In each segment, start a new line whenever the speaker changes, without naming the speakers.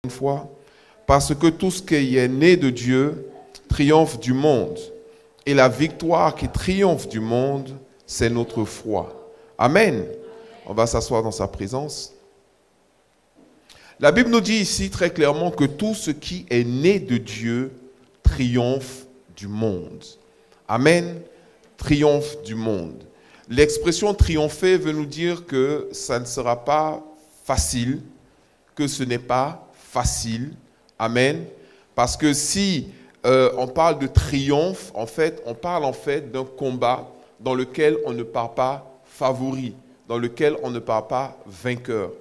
une fois, parce que tout ce qui est né de Dieu triomphe du monde. Et la victoire qui triomphe du monde, c'est notre foi. Amen. On va s'asseoir dans sa présence. La Bible nous dit ici très clairement que tout ce qui est né de Dieu triomphe du monde. Amen. Triomphe du monde. L'expression triompher veut nous dire que ça ne sera pas facile, que ce n'est pas facile. Amen. Parce que si on parle de triomphe, en fait, on parle en fait d'un combat dans lequel on ne part pas favori, dans lequel on ne part pas vainqueur.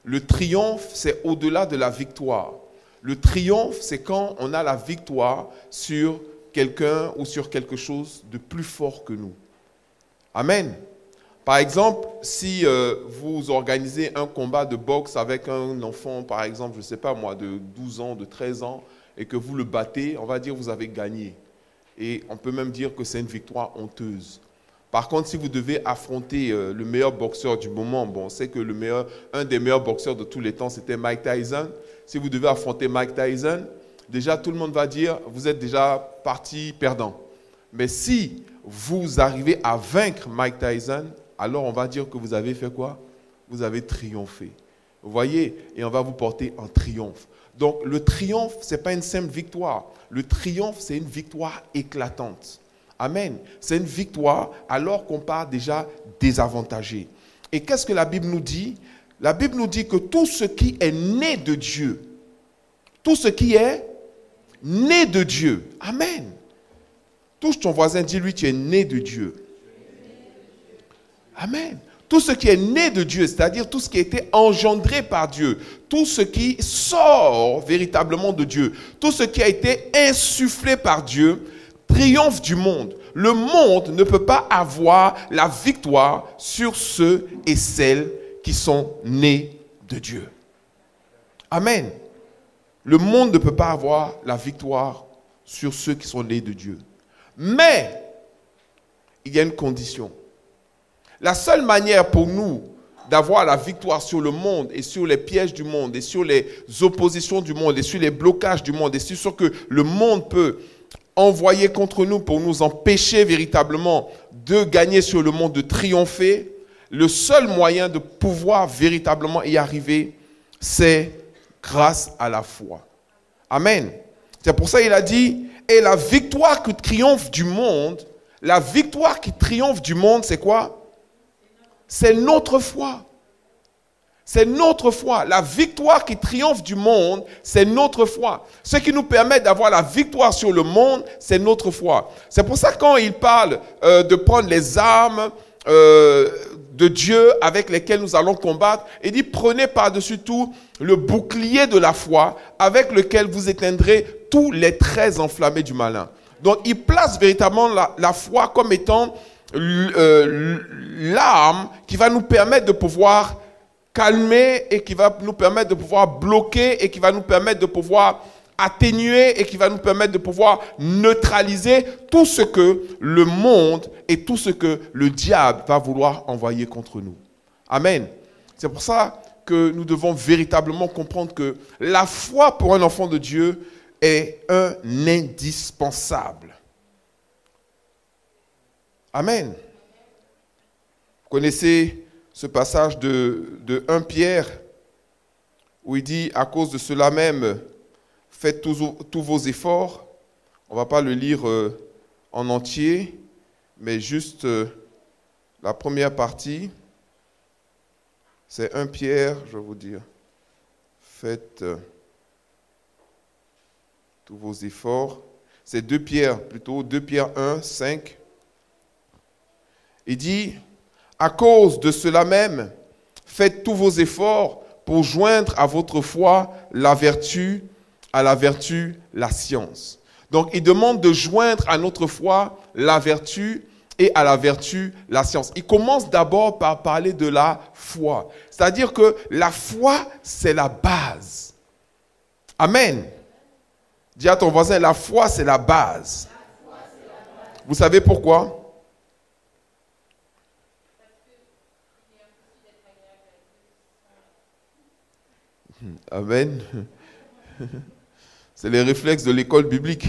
Le triomphe, c'est au-delà de la victoire. Le triomphe, c'est quand on a la victoire sur quelqu'un ou sur quelque chose de plus fort que nous. Amen. Par exemple, si vous organisez un combat de boxe avec un enfant, par exemple, je ne sais pas moi, de 12 ans, de 13 ans, et que vous le battez, on va dire que vous avez gagné. Et on peut même dire que c'est une victoire honteuse. Par contre, si vous devez affronter le meilleur boxeur du moment, bon, on sait que un des meilleurs boxeurs de tous les temps, c'était Mike Tyson. Si vous devez affronter Mike Tyson, déjà tout le monde va dire, vous êtes déjà parti perdant. Mais si vous arrivez à vaincre Mike Tyson, alors on va dire que vous avez fait quoi? Vous avez triomphé. Vous voyez? Et on va vous porter en triomphe. Donc le triomphe, ce n'est pas une simple victoire. Le triomphe, c'est une victoire éclatante. Amen. C'est une victoire alors qu'on part déjà désavantagé. Et qu'est-ce que la Bible nous dit? La Bible nous dit que tout ce qui est né de Dieu, tout ce qui est né de Dieu, amen. Touche ton voisin, dis-lui, tu es né de Dieu. Amen. Tout ce qui est né de Dieu, c'est-à-dire tout ce qui a été engendré par Dieu, tout ce qui sort véritablement de Dieu, tout ce qui a été insufflé par Dieu, triomphe du monde. Le monde ne peut pas avoir la victoire sur ceux et celles qui sont nés de Dieu. Amen. Le monde ne peut pas avoir la victoire sur ceux qui sont nés de Dieu. Mais, il y a une condition. La seule manière pour nous d'avoir la victoire sur le monde et sur les pièges du monde et sur les oppositions du monde et sur les blocages du monde et sur ce que le monde peut envoyer contre nous pour nous empêcher véritablement de gagner sur le monde, de triompher, le seul moyen de pouvoir véritablement y arriver, c'est grâce à la foi. Amen. C'est pour ça qu'il a dit, et la victoire qui triomphe du monde, la victoire qui triomphe du monde, c'est quoi? C'est notre foi. C'est notre foi. La victoire qui triomphe du monde, c'est notre foi. Ce qui nous permet d'avoir la victoire sur le monde, c'est notre foi. C'est pour ça que quand il parle de prendre les armes de Dieu avec lesquelles nous allons combattre, il dit prenez par-dessus tout le bouclier de la foi avec lequel vous éteindrez tous les traits enflammés du malin. Donc il place véritablement la foi comme étant l'arme qui va nous permettre de pouvoir calmer et qui va nous permettre de pouvoir bloquer et qui va nous permettre de pouvoir atténuer et qui va nous permettre de pouvoir neutraliser tout ce que le monde et tout ce que le diable va vouloir envoyer contre nous. Amen. C'est pour ça que nous devons véritablement comprendre que la foi pour un enfant de Dieu est un indispensable. Amen. Vous connaissez ce passage de 1 Pierre où il dit, à cause de cela même, faites tous vos efforts. On ne va pas le lire en entier, mais juste la première partie. C'est 1 Pierre, je vais vous dire. Faites tous vos efforts. C'est 2 Pierre, plutôt 2 Pierre 1, 5. Il dit, à cause de cela même, faites tous vos efforts pour joindre à votre foi la vertu, à la vertu, la science. Donc, il demande de joindre à notre foi la vertu et à la vertu, la science. Il commence d'abord par parler de la foi. C'est-à-dire que la foi, c'est la base. Amen. Dis à ton voisin, la foi, c'est la base. Vous savez pourquoi? Amen. C'est les réflexes de l'école biblique.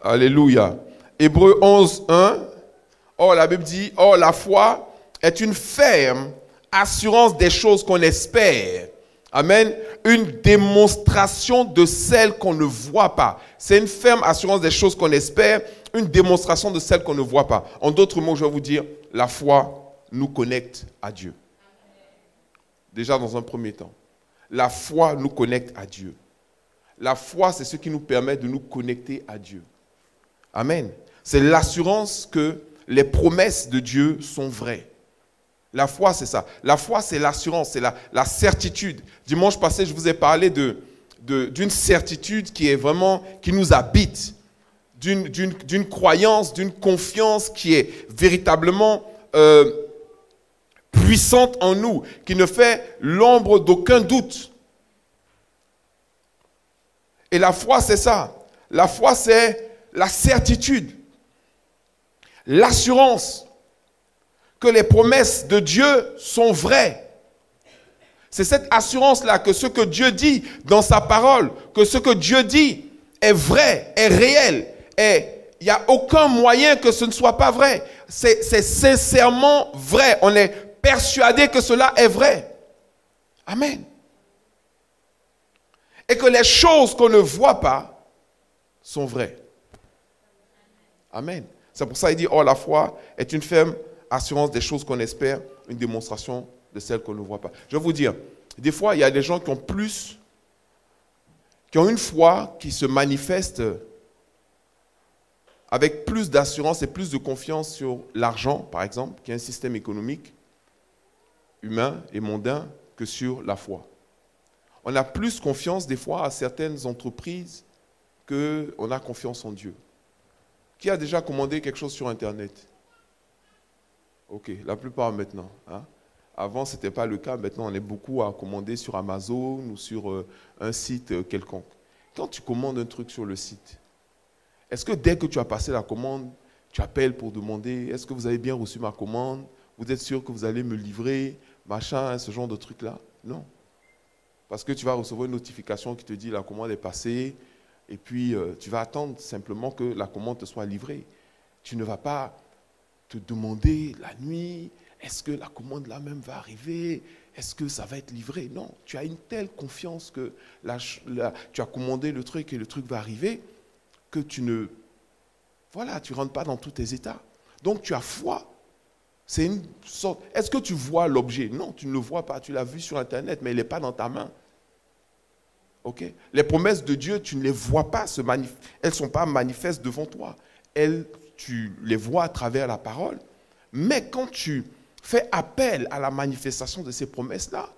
Alléluia. Hébreux 11, 1. Oh, la Bible dit, oh, la foi est une ferme assurance des choses qu'on espère. Amen. Une démonstration de celles qu'on ne voit pas. C'est une ferme assurance des choses qu'on espère, une démonstration de celles qu'on ne voit pas. En d'autres mots, je vais vous dire, la foi nous connecte à Dieu. Déjà dans un premier temps. La foi nous connecte à Dieu. La foi, c'est ce qui nous permet de nous connecter à Dieu. Amen. C'est l'assurance que les promesses de Dieu sont vraies. La foi, c'est ça. La foi, c'est l'assurance, c'est la certitude. Dimanche passé, je vous ai parlé d'une certitude qui est vraiment, qui nous habite, d'une croyance, d'une confiance qui est véritablement puissante en nous, qui ne fait l'ombre d'aucun doute. Et la foi, c'est ça. La foi, c'est la certitude, l'assurance que les promesses de Dieu sont vraies. C'est cette assurance-là que ce que Dieu dit dans sa parole, que ce que Dieu dit est vrai, est réel, et il n'y a aucun moyen que ce ne soit pas vrai. C'est sincèrement vrai. On est persuadé que cela est vrai. Amen. Et que les choses qu'on ne voit pas sont vraies. Amen. C'est pour ça qu'il dit, oh, la foi est une ferme assurance des choses qu'on espère, une démonstration de celles qu'on ne voit pas. Je vais vous dire, des fois, il y a des gens qui ont une foi qui se manifeste avec plus d'assurance et plus de confiance sur l'argent, par exemple, qui est un système économique, humain et mondain, que sur la foi. On a plus confiance des fois à certaines entreprises qu'on a confiance en Dieu. Qui a déjà commandé quelque chose sur Internet? Ok, la plupart maintenant. Hein? Avant, ce n'était pas le cas. Maintenant, on est beaucoup à commander sur Amazon ou sur un site quelconque. Quand tu commandes un truc sur le site, est-ce que dès que tu as passé la commande, tu appelles pour demander, est-ce que vous avez bien reçu ma commande? Vous êtes sûr que vous allez me livrer, machin, ce genre de truc-là? Non. Parce que tu vas recevoir une notification qui te dit la commande est passée et puis tu vas attendre simplement que la commande te soit livrée. Tu ne vas pas te demander la nuit, est-ce que la commande là même va arriver? Est-ce que ça va être livré? Non, tu as une telle confiance que tu as commandé le truc et le truc va arriver que tu ne rentres pas dans tous tes états. Donc tu as foi. C'est une sorte. Est-ce que tu vois l'objet? Non, tu ne le vois pas. Tu l'as vu sur Internet, mais il n'est pas dans ta main. Ok? Les promesses de Dieu, tu ne les vois pas, elles ne sont pas manifestes devant toi. Tu les vois à travers la parole. Mais quand tu fais appel à la manifestation de ces promesses-là,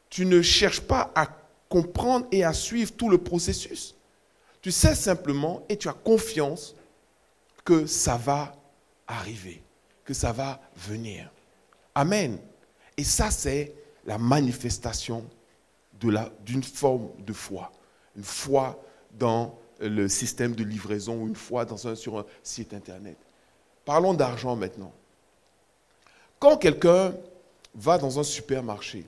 tu ne cherches pas à comprendre et à suivre tout le processus. Tu sais simplement et tu as confiance que ça va arriver, que ça va venir. Amen. Et ça, c'est la manifestation d'une forme de foi. Une foi dans le système de livraison ou une foi sur un site Internet. Parlons d'argent maintenant. Quand quelqu'un va dans un supermarché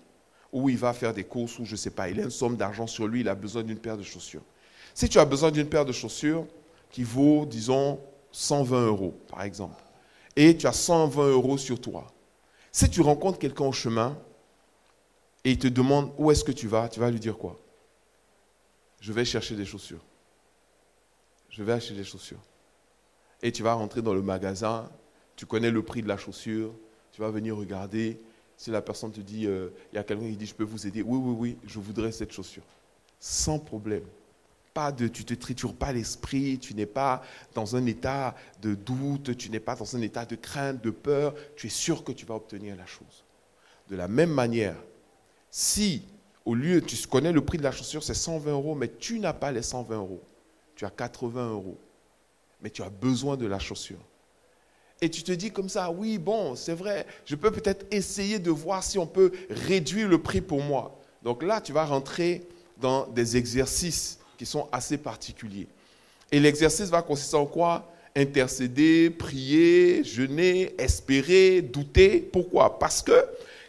où il va faire des courses ou je ne sais pas, il a une somme d'argent sur lui, il a besoin d'une paire de chaussures. Si tu as besoin d'une paire de chaussures qui vaut, disons, 120 €, par exemple, et tu as 120 € sur toi, si tu rencontres quelqu'un au chemin et il te demande où est-ce que tu vas lui dire quoi? Je vais chercher des chaussures. Je vais acheter des chaussures. Et tu vas rentrer dans le magasin, tu connais le prix de la chaussure, tu vas venir regarder. Si la personne te dit, il y a quelqu'un qui dit, je peux vous aider? Oui, je voudrais cette chaussure. Sans problème. Tu ne te tritures pas l'esprit, tu n'es pas dans un état de doute, tu n'es pas dans un état de crainte, de peur. Tu es sûr que tu vas obtenir la chose. De la même manière, si au lieu, tu connais le prix de la chaussure, c'est 120 €, mais tu n'as pas les 120 €, tu as 80 €, mais tu as besoin de la chaussure. Et tu te dis comme ça, oui, bon, c'est vrai, je peux peut-être essayer de voir si on peut réduire le prix pour moi. Donc là, tu vas rentrer dans des exercices qui sont assez particuliers. Et l'exercice va consister en quoi? Intercéder, prier, jeûner, espérer, douter. Pourquoi? Parce que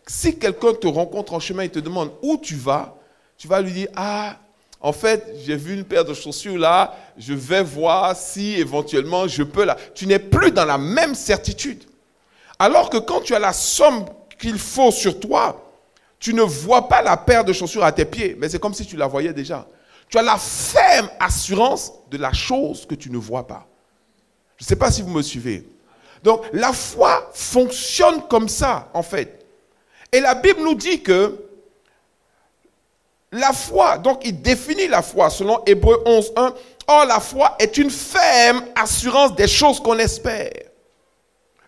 si quelqu'un te rencontre en chemin et te demande où tu vas, tu vas lui dire, ah, en fait, j'ai vu une paire de chaussures là, je vais voir si éventuellement je peux là. Tu n'es plus dans la même certitude. Alors que quand tu as la somme qu'il faut sur toi, tu ne vois pas la paire de chaussures à tes pieds, mais c'est comme si tu la voyais déjà. Tu as la ferme assurance de la chose que tu ne vois pas. Je ne sais pas si vous me suivez. Donc, la foi fonctionne comme ça, en fait. Et la Bible nous dit que la foi, donc il définit la foi selon Hébreux 11:1. Or, la foi est une ferme assurance des choses qu'on espère.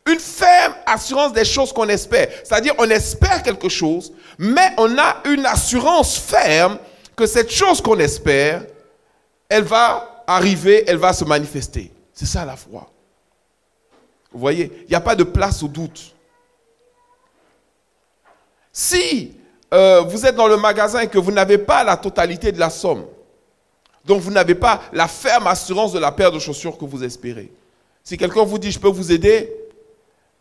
Une ferme assurance des choses qu'on espère. C'est-à-dire, on espère quelque chose, mais on a une assurance ferme que cette chose qu'on espère, elle va arriver, elle va se manifester. C'est ça la foi. Vous voyez, il n'y a pas de place au doute. Si vous êtes dans le magasin et que vous n'avez pas la totalité de la somme, donc vous n'avez pas la ferme assurance de la paire de chaussures que vous espérez. Si quelqu'un vous dit, je peux vous aider,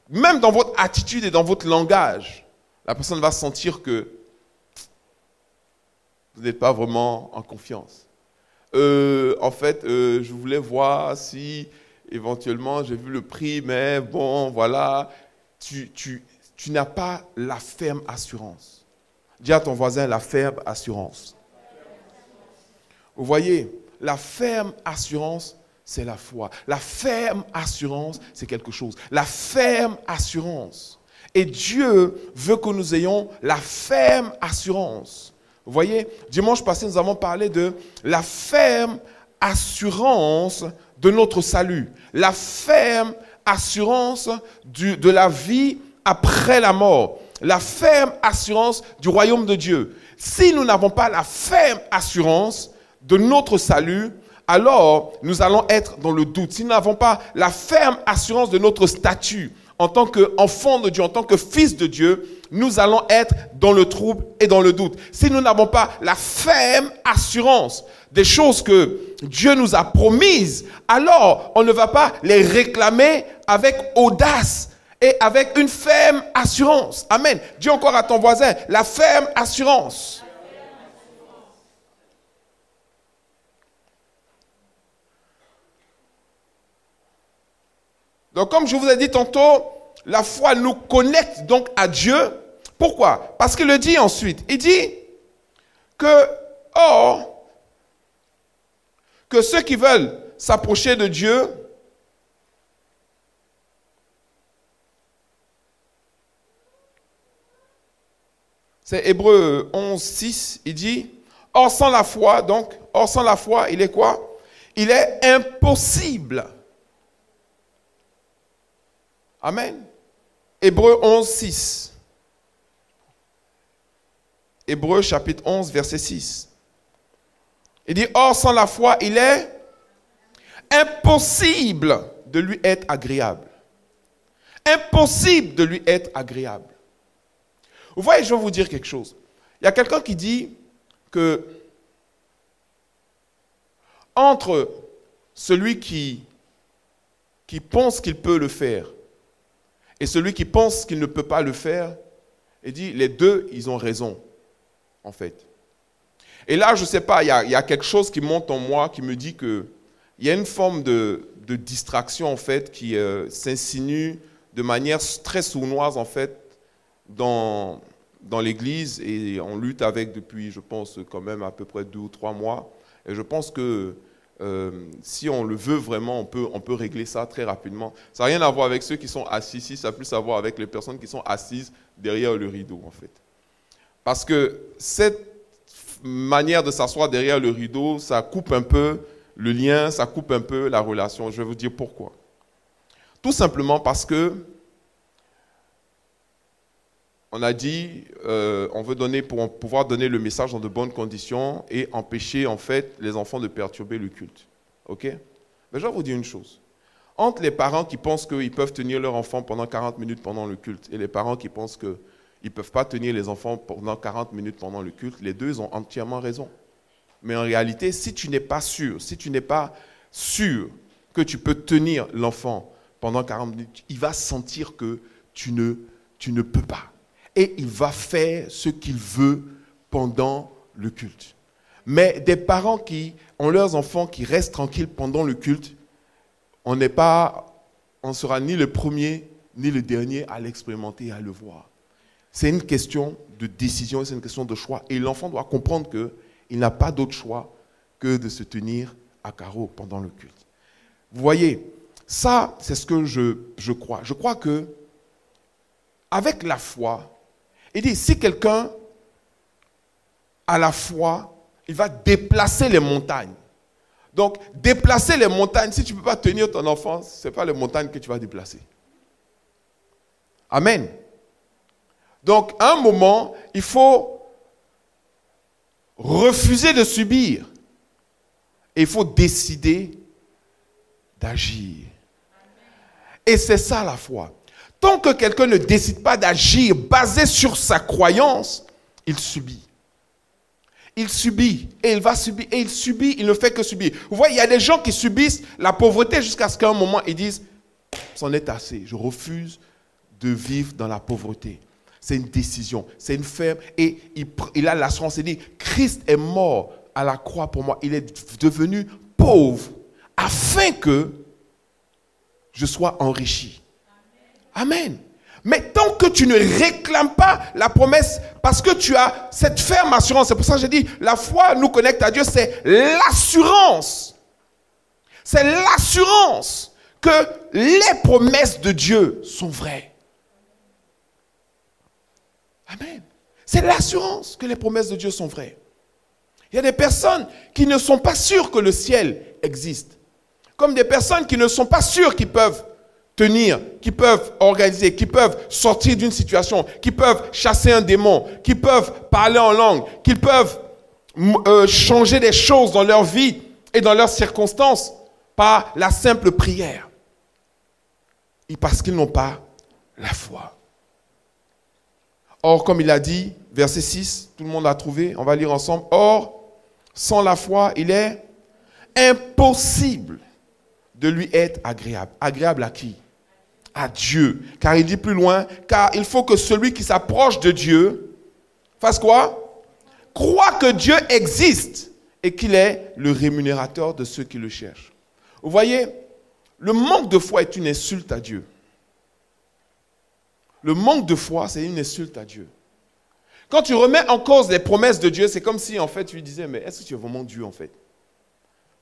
même dans votre attitude et dans votre langage, la personne va sentir que vous n'êtes pas vraiment en confiance. En fait, je voulais voir si éventuellement j'ai vu le prix, mais bon, voilà, tu n'as pas la ferme assurance. Dis à ton voisin la ferme assurance. Vous voyez, la ferme assurance, c'est la foi. La ferme assurance, c'est quelque chose. La ferme assurance. Et Dieu veut que nous ayons la ferme assurance. Vous voyez, dimanche passé, nous avons parlé de la ferme assurance de notre salut. La ferme assurance de la vie après la mort. La ferme assurance du royaume de Dieu. Si nous n'avons pas la ferme assurance de notre salut, alors nous allons être dans le doute. Si nous n'avons pas la ferme assurance de notre statut en tant qu'enfant de Dieu, en tant que fils de Dieu, nous allons être dans le trouble et dans le doute. Si nous n'avons pas la ferme assurance des choses que Dieu nous a promises, alors on ne va pas les réclamer avec audace et avec une ferme assurance. Amen. Dis encore à ton voisin, la ferme assurance. Donc, comme je vous ai dit tantôt, la foi nous connecte donc à Dieu. Pourquoi? Parce qu'il le dit ensuite. Il dit que, que ceux qui veulent s'approcher de Dieu, c'est Hébreux 11:6, il dit, or sans la foi, il est quoi? Il est impossible. Amen. Hébreux 11:6. Hébreux chapitre 11, verset 6. Il dit, or sans la foi, il est impossible de lui être agréable. Impossible de lui être agréable. Vous voyez, je vais vous dire quelque chose. Il y a quelqu'un qui dit que entre celui qui pense qu'il peut le faire et celui qui pense qu'il ne peut pas le faire, il dit, les deux, ils ont raison, en fait. Et là, je ne sais pas, il y a quelque chose qui monte en moi qui me dit qu'il y a une forme de distraction, en fait, qui s'insinue de manière très sournoise, en fait, dans l'Église, et on lutte avec depuis, je pense, quand même à peu près 2 ou 3 mois. Et je pense que si on le veut vraiment, on peut régler ça très rapidement. Ça n'a rien à voir avec ceux qui sont assis ici, ça a plus à voir avec les personnes qui sont assises derrière le rideau, en fait. Parce que cette manière de s'asseoir derrière le rideau, ça coupe un peu le lien, ça coupe un peu la relation. Je vais vous dire pourquoi. Tout simplement parce que on a dit, on veut donner pour pouvoir donner le message dans de bonnes conditions et empêcher en fait les enfants de perturber le culte. Ok? Mais je vais vous dire une chose. Entre les parents qui pensent qu'ils peuvent tenir leur enfant pendant 40 minutes pendant le culte et les parents qui pensent qu'ils ne peuvent pas tenir les enfants pendant 40 minutes pendant le culte, les deux ont entièrement raison. Mais en réalité, si tu n'es pas sûr que tu peux tenir l'enfant pendant 40 minutes, il va sentir que tu ne peux pas. Et il va faire ce qu'il veut pendant le culte. Mais des parents qui ont leurs enfants qui restent tranquilles pendant le culte, on ne sera ni le premier ni le dernier à l'expérimenter et à le voir. C'est une question de décision, c'est une question de choix. Et l'enfant doit comprendre qu'il n'a pas d'autre choix que de se tenir à carreau pendant le culte. Vous voyez, ça, c'est ce que je crois. Je crois que avec la foi, il dit, si quelqu'un a la foi, il va déplacer les montagnes. Donc, déplacer les montagnes, si tu ne peux pas tenir ton enfant, ce n'est pas les montagnes que tu vas déplacer. Amen. Donc, à un moment, il faut refuser de subir. Et il faut décider d'agir. Et c'est ça la foi. Tant que quelqu'un ne décide pas d'agir basé sur sa croyance, il subit. Il subit, et il va subir, et il subit, il ne fait que subir. Vous voyez, il y a des gens qui subissent la pauvreté jusqu'à ce qu'à un moment, ils disent, c'en est assez, je refuse de vivre dans la pauvreté. C'est une décision, c'est une ferme, et il a l'assurance, il dit, Christ est mort à la croix pour moi, il est devenu pauvre, afin que je sois enrichi. Amen. Mais tant que tu ne réclames pas la promesse, parce que tu as cette ferme assurance, c'est pour ça que j'ai dit, la foi nous connecte à Dieu, c'est l'assurance. C'est l'assurance que les promesses de Dieu sont vraies. Amen. C'est l'assurance que les promesses de Dieu sont vraies. Il y a des personnes qui ne sont pas sûres que le ciel existe. Comme des personnes qui ne sont pas sûres qu'ils peuvent tenir, qui peuvent organiser, qui peuvent sortir d'une situation, qui peuvent chasser un démon, qui peuvent parler en langue, qui peuvent changer des choses dans leur vie et dans leurs circonstances par la simple prière. Et parce qu'ils n'ont pas la foi. Or, comme il a dit, verset 6, tout le monde l'a trouvé, on va lire ensemble. Or, sans la foi, il est impossible de lui être agréable. Agréable à qui? À Dieu. Car il dit plus loin, car il faut que celui qui s'approche de Dieu fasse quoi? Croit que Dieu existe et qu'il est le rémunérateur de ceux qui le cherchent. Vous voyez, le manque de foi est une insulte à Dieu. Le manque de foi, c'est une insulte à Dieu. Quand tu remets en cause les promesses de Dieu, c'est comme si en fait tu lui disais, mais est-ce que tu es vraiment Dieu en fait?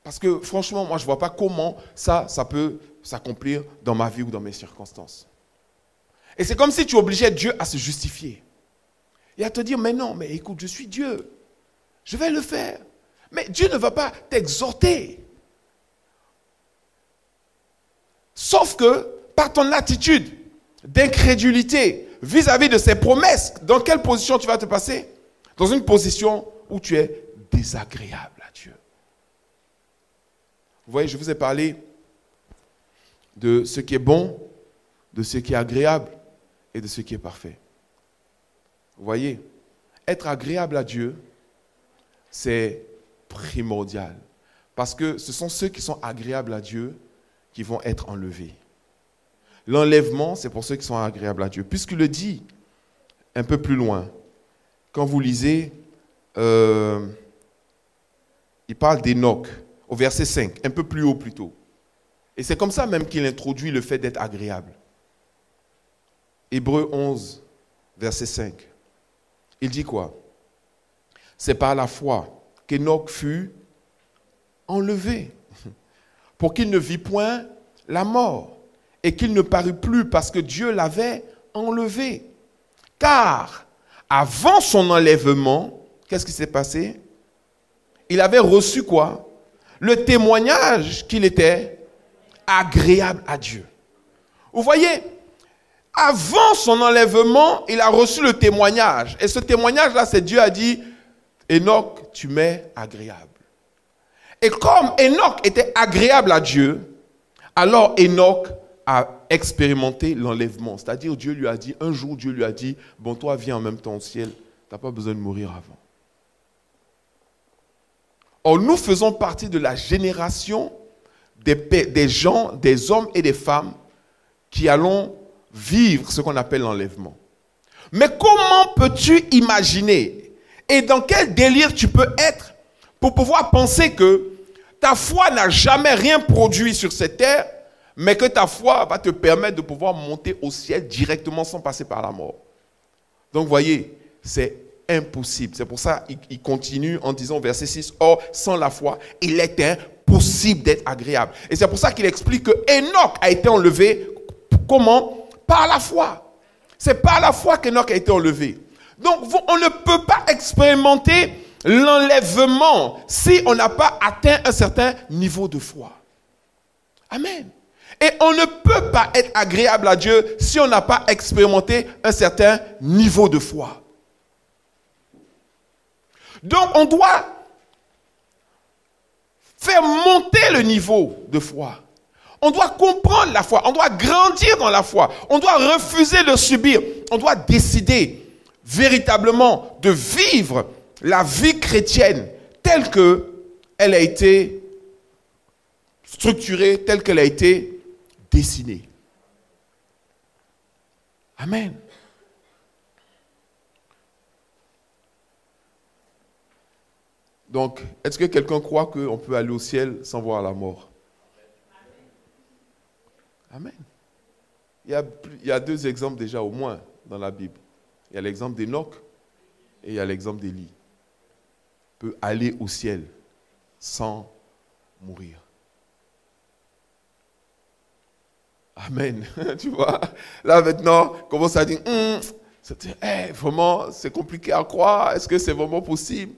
Parce que franchement, moi je ne vois pas comment ça peut s'accomplir dans ma vie ou dans mes circonstances. Et c'est comme si tu obligeais Dieu à se justifier. Et à te dire, mais non, mais écoute, je suis Dieu. Je vais le faire. Mais Dieu ne va pas t'exhorter. Sauf que, par ton attitude d'incrédulité vis-à-vis de ses promesses, dans quelle position tu vas te passer? Dans une position où tu es désagréable à Dieu. Vous voyez, je vous ai parlé de ce qui est bon, de ce qui est agréable et de ce qui est parfait. Vous voyez, être agréable à Dieu, c'est primordial. Parce que ce sont ceux qui sont agréables à Dieu qui vont être enlevés. L'enlèvement, c'est pour ceux qui sont agréables à Dieu. Puisqu'il le dit un peu plus loin, quand vous lisez, il parle d'Enoch, au verset 5, un peu plus haut plutôt. Et c'est comme ça même qu'il introduit le fait d'être agréable. Hébreux 11, verset 5. Il dit quoi? C'est par la foi qu'Enoch fut enlevé, pour qu'il ne vit point la mort, et qu'il ne parut plus parce que Dieu l'avait enlevé. Car avant son enlèvement, qu'est-ce qui s'est passé? Il avait reçu quoi? Le témoignage qu'il était agréable à Dieu. Vous voyez, avant son enlèvement, il a reçu le témoignage. Et ce témoignage-là, c'est Dieu a dit, Enoch, tu m'es agréable. Et comme Enoch était agréable à Dieu, alors Enoch a expérimenté l'enlèvement. C'est-à-dire, Dieu lui a dit, un jour, Dieu lui a dit, bon, toi, viens en même temps au ciel, tu n'as pas besoin de mourir avant. Or, nous faisons partie de la génération des gens, des hommes et des femmes qui allons vivre ce qu'on appelle l'enlèvement. Mais comment peux-tu imaginer Et dans quel délire tu peux être pour pouvoir penser que ta foi n'a jamais rien produit sur cette terre, mais que ta foi va te permettre de pouvoir monter au ciel directement sans passer par la mort. Donc, voyez, c'est impossible. C'est pour ça qu'il continue en disant, verset 6, « Or, sans la foi, il est impossible d'être agréable. » Et c'est pour ça qu'il explique que Enoch a été enlevé. Comment? Par la foi. C'est par la foi qu'Enoch a été enlevé. Donc, on ne peut pas expérimenter l'enlèvement si on n'a pas atteint un certain niveau de foi. Amen. Et on ne peut pas être agréable à Dieu si on n'a pas expérimenté un certain niveau de foi. Donc, on doit faire monter le niveau de foi. On doit comprendre la foi. On doit grandir dans la foi. On doit refuser de subir. On doit décider véritablement de vivre la vie chrétienne telle qu'elle a été structurée, telle qu'elle a été dessinée. Amen. Donc, est-ce que quelqu'un croit qu'on peut aller au ciel sans voir la mort? Amen. Il y a deux exemples déjà au moins dans la Bible. Il y a l'exemple d'Enoch et il y a l'exemple d'Élie. Peut aller au ciel sans mourir. Amen. Tu vois, là maintenant, commence à dire, vraiment, c'est compliqué à croire. Est-ce que c'est vraiment possible?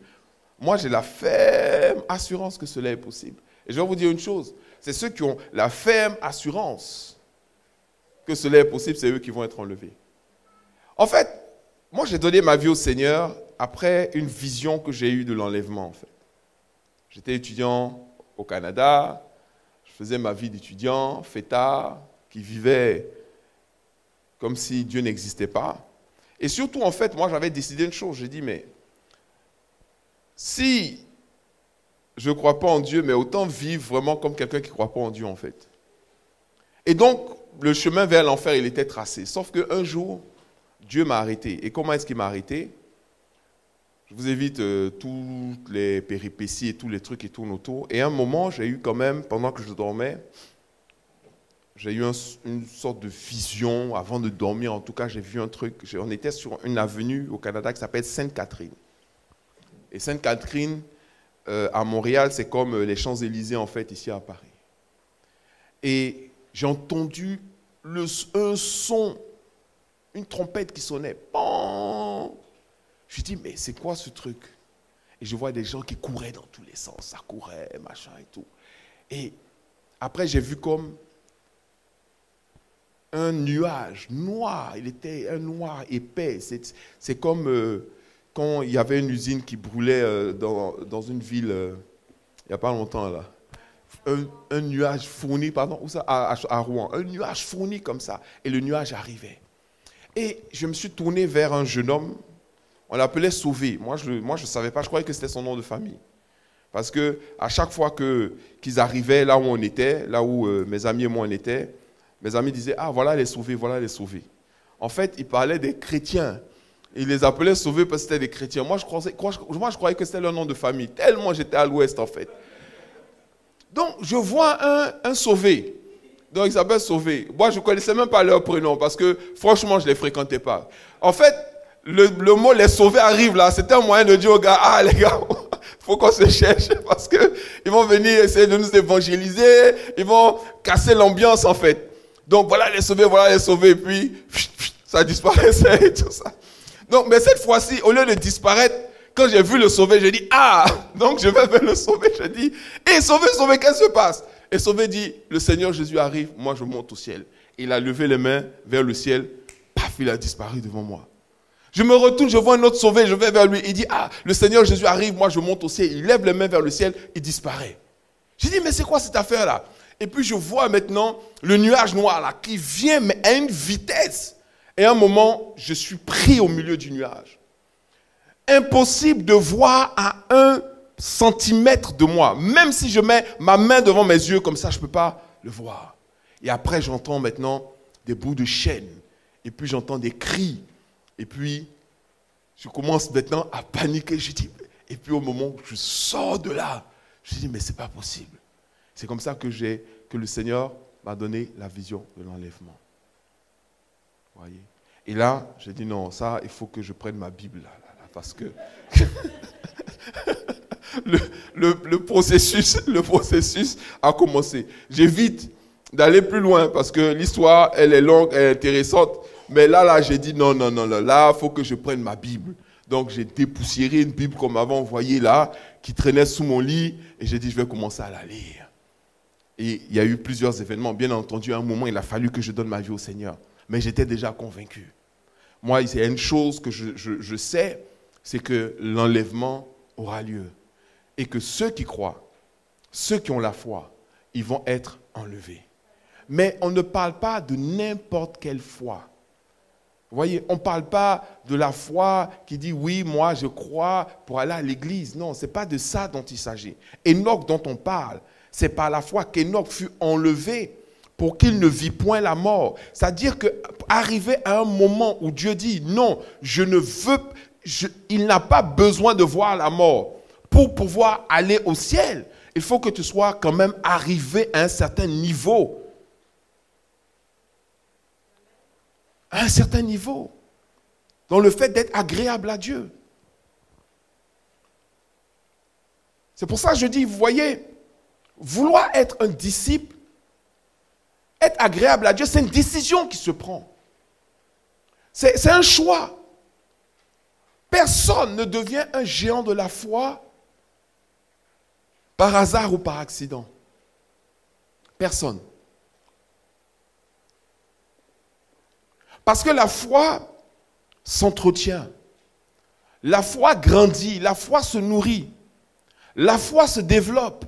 Moi, j'ai la ferme assurance que cela est possible. Et je vais vous dire une chose, c'est ceux qui ont la ferme assurance que cela est possible, c'est eux qui vont être enlevés. En fait, moi, j'ai donné ma vie au Seigneur après une vision que j'ai eue de l'enlèvement, en fait. J'étais étudiant au Canada, je faisais ma vie d'étudiant, fêtard, qui vivait comme si Dieu n'existait pas. Et surtout, en fait, moi, j'avais décidé une chose. J'ai dit, mais si je ne crois pas en Dieu, mais autant vivre vraiment comme quelqu'un qui ne croit pas en Dieu, en fait. Et donc, le chemin vers l'enfer, il était tracé. Sauf qu'un jour, Dieu m'a arrêté. Et comment est-ce qu'il m'a arrêté? Je vous évite toutes les péripéties et tous les trucs qui tournent autour. Et à un moment, j'ai eu quand même, pendant que je dormais, j'ai eu une sorte de vision avant de dormir. En tout cas, j'ai vu un truc. On était sur une avenue au Canada qui s'appelle Sainte-Catherine. Et Sainte-Catherine, à Montréal, c'est comme les Champs-Élysées, en fait, ici à Paris. Et j'ai entendu un son, une trompette qui sonnait. Bon. Je dis, mais c'est quoi ce truc? Et je vois des gens qui couraient dans tous les sens. Ça courait, machin et tout. Et après, j'ai vu comme un nuage noir. Il était un noir épais. C'est comme quand il y avait une usine qui brûlait dans une ville, il n'y a pas longtemps là. Un nuage fourni, pardon, où ça, à Rouen. Un nuage fourni comme ça. Et le nuage arrivait. Et je me suis tourné vers un jeune homme. On l'appelait Sauvé. Moi, je ne savais pas. Je croyais que c'était son nom de famille. Parce qu'à chaque fois qu'ils arrivaient là où on était, là où mes amis et moi on était, mes amis disaient, ah, voilà les sauvés, voilà les sauvés. En fait, ils parlaient des chrétiens. Ils les appelaient sauvés parce que c'était des chrétiens. Moi, je croyais que c'était leur nom de famille. Tellement j'étais à l'ouest, en fait. Donc, je vois un sauvé. Donc, ils s'appellent Sauvé. Moi, je ne connaissais même pas leur prénom parce que, franchement, je ne les fréquentais pas. En fait, le mot les sauvés arrive là. C'était un moyen de dire aux gars, ah, les gars, il faut qu'on se cherche parce qu'ils vont venir essayer de nous évangéliser. Ils vont casser l'ambiance, en fait. Donc, voilà les sauvés. Et puis, ça disparaissait et tout ça. Donc, mais cette fois-ci, au lieu de disparaître, quand j'ai vu le sauvé, j'ai dit, ah, donc je vais vers le sauvé. Je dis, hé, sauvé, qu'est-ce qui se passe? Et sauvé dit, le Seigneur Jésus arrive, moi je monte au ciel. Il a levé les mains vers le ciel, paf, il a disparu devant moi. Je me retourne, je vois un autre sauvé, je vais vers lui. Il dit, ah, le Seigneur Jésus arrive, moi je monte au ciel. Il lève les mains vers le ciel, il disparaît. J'ai dit, mais c'est quoi cette affaire-là? Et puis je vois maintenant le nuage noir là qui vient, mais à une vitesse. Et à un moment, je suis pris au milieu du nuage. Impossible de voir à 1 centimètre de moi. Même si je mets ma main devant mes yeux comme ça, je ne peux pas le voir. Et après, j'entends maintenant des bouts de chaîne. Et puis, j'entends des cris. Et puis, Je commence maintenant à paniquer. Je dis, et puis au moment où je sors de là, je dis, mais c'est pas possible. C'est comme ça que le Seigneur m'a donné la vision de l'enlèvement. Voyez. Et là, j'ai dit, non, ça, il faut que je prenne ma Bible là, parce que le processus a commencé. J'évite d'aller plus loin parce que l'histoire, elle est longue, elle est intéressante. Mais là, j'ai dit non, là, il faut que je prenne ma Bible. Donc, j'ai dépoussiéré une Bible comme avant, vous voyez là, qui traînait sous mon lit. Et j'ai dit, je vais commencer à la lire. Et il y a eu plusieurs événements. Bien entendu, à un moment, il a fallu que je donne ma vie au Seigneur. Mais j'étais déjà convaincu. Moi, il y a une chose que je sais, c'est que l'enlèvement aura lieu. Et que ceux qui croient, ceux qui ont la foi, ils vont être enlevés. Mais on ne parle pas de n'importe quelle foi. Vous voyez, on ne parle pas de la foi qui dit, oui, moi je crois pour aller à l'église. Non, ce n'est pas de ça dont il s'agit. Enoch dont on parle, c'est par la foi qu'Enoch fut enlevé pour qu'il ne vit point la mort. C'est-à-dire qu'arrivé à un moment où Dieu dit, non, il n'a pas besoin de voir la mort pour pouvoir aller au ciel. Il faut que tu sois quand même arrivé à un certain niveau. À un certain niveau. Dans le fait d'être agréable à Dieu. C'est pour ça que je dis, vous voyez, vouloir être un disciple, être agréable à Dieu, c'est une décision qui se prend. C'est un choix. Personne ne devient un géant de la foi par hasard ou par accident. Personne. Parce que la foi s'entretient. La foi grandit, la foi se nourrit. La foi se développe.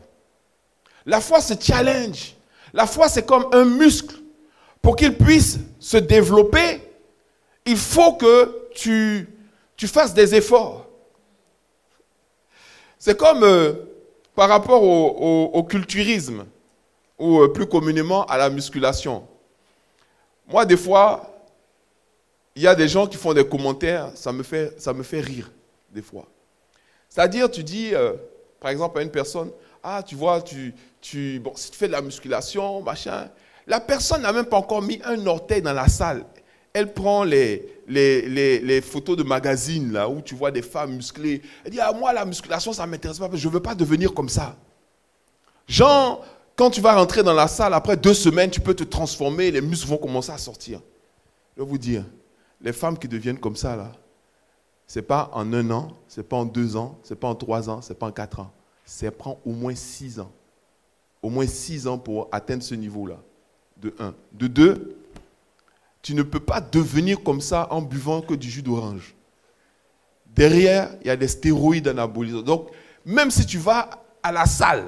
La foi se challenge. La foi, c'est comme un muscle. Pour qu'il puisse se développer, il faut que tu fasses des efforts. C'est comme par rapport au culturisme, ou plus communément à la musculation. Moi, des fois, il y a des gens qui font des commentaires, ça me fait rire, des fois. C'est-à-dire, tu dis, par exemple, à une personne, ah, tu vois, si tu fais de la musculation, machin, la personne n'a même pas encore mis un orteil dans la salle. Elle prend les photos de magazines, là, où tu vois des femmes musclées. Elle dit, ah, moi, la musculation, ça ne m'intéresse pas, je ne veux pas devenir comme ça. Genre, quand tu vas rentrer dans la salle, après 2 semaines, tu peux te transformer, les muscles vont commencer à sortir. Je vais vous dire, les femmes qui deviennent comme ça, là, ce n'est pas en 1 an, ce n'est pas en 2 ans, ce n'est pas en 3 ans, ce n'est pas en 4 ans. Ça prend au moins 6 ans. Au moins 6 ans pour atteindre ce niveau-là. De 1. De 2, tu ne peux pas devenir comme ça en buvant que du jus d'orange. Derrière, il y a des stéroïdes anabolisants. Donc, même si tu vas à la salle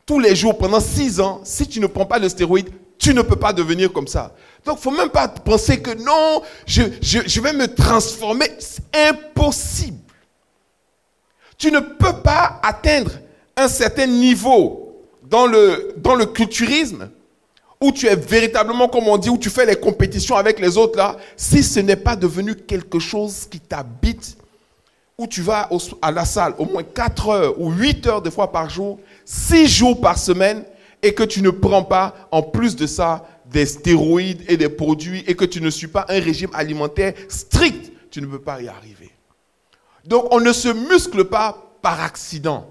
tous les jours pendant 6 ans, si tu ne prends pas de stéroïdes, tu ne peux pas devenir comme ça. Donc, il ne faut même pas penser que non, je vais me transformer. C'est impossible. Tu ne peux pas atteindre un certain niveau dans le culturisme où tu es véritablement, comme on dit, où tu fais les compétitions avec les autres là, si ce n'est pas devenu quelque chose qui t'habite, où tu vas à la salle au moins 4 heures ou 8 heures de fois par jour, 6 jours par semaine, et que tu ne prends pas, en plus de ça, des stéroïdes et des produits, et que tu ne suis pas un régime alimentaire strict, tu ne peux pas y arriver. Donc, on ne se muscle pas par accident.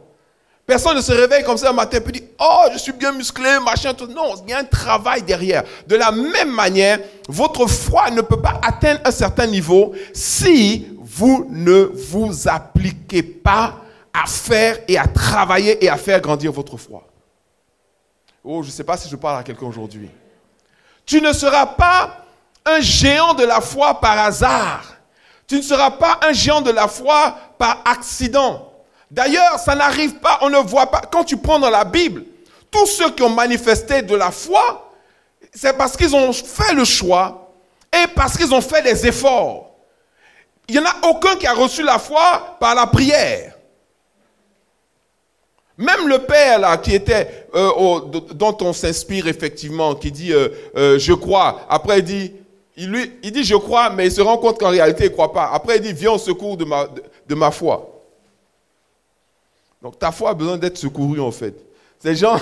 Personne ne se réveille comme ça un matin et dit « Oh, je suis bien musclé, machin, tout. » Non, il y a un travail derrière. De la même manière, votre foi ne peut pas atteindre un certain niveau si vous ne vous appliquez pas à faire et à travailler et à faire grandir votre foi. Oh, je ne sais pas si je parle à quelqu'un aujourd'hui. Tu ne seras pas un géant de la foi par hasard. Tu ne seras pas un géant de la foi par accident. D'ailleurs, ça n'arrive pas, on ne voit pas. Quand tu prends dans la Bible, tous ceux qui ont manifesté de la foi, c'est parce qu'ils ont fait le choix et parce qu'ils ont fait des efforts. Il n'y en a aucun qui a reçu la foi par la prière. Même le père là, qui était, dont on s'inspire effectivement, qui dit je crois, après il dit il dit, je crois, mais il se rend compte qu'en réalité, il ne croit pas. Après, il dit, viens au secours de ma foi. Donc, ta foi a besoin d'être secourue, en fait. Ces gens,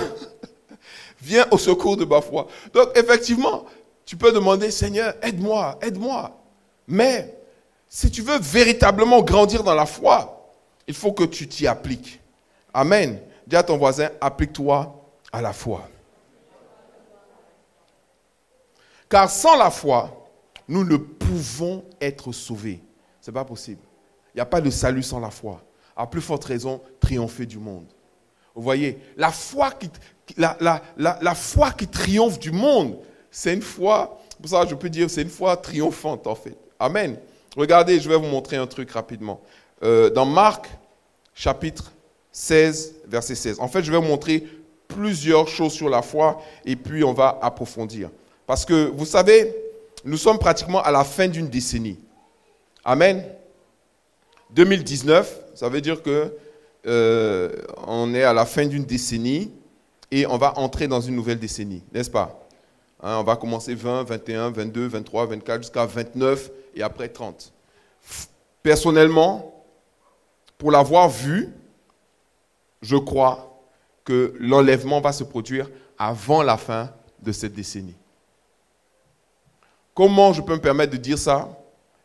viens au secours de ma foi. Donc, effectivement, tu peux demander, Seigneur, aide-moi, aide-moi. Mais, si tu veux véritablement grandir dans la foi, il faut que tu t'y appliques. Amen. Dis à ton voisin, applique-toi à la foi. Car sans la foi, nous ne pouvons être sauvés. Ce n'est pas possible. Il n'y a pas de salut sans la foi. À plus forte raison, triompher du monde. Vous voyez, la foi qui triomphe du monde, c'est une foi, pour ça je peux dire, c'est une foi triomphante en fait. Amen. Regardez, je vais vous montrer un truc rapidement. Dans Marc, chapitre 16, verset 16. En fait, je vais vous montrer plusieurs choses sur la foi et puis on va approfondir. Parce que, vous savez, nous sommes pratiquement à la fin d'une décennie. Amen. 2019, ça veut dire que on est à la fin d'une décennie et on va entrer dans une nouvelle décennie, n'est-ce pas? On va commencer 20, 21, 22, 23, 24 jusqu'à 29 et après 30. Personnellement, pour l'avoir vu, je crois que l'enlèvement va se produire avant la fin de cette décennie. Comment je peux me permettre de dire ça?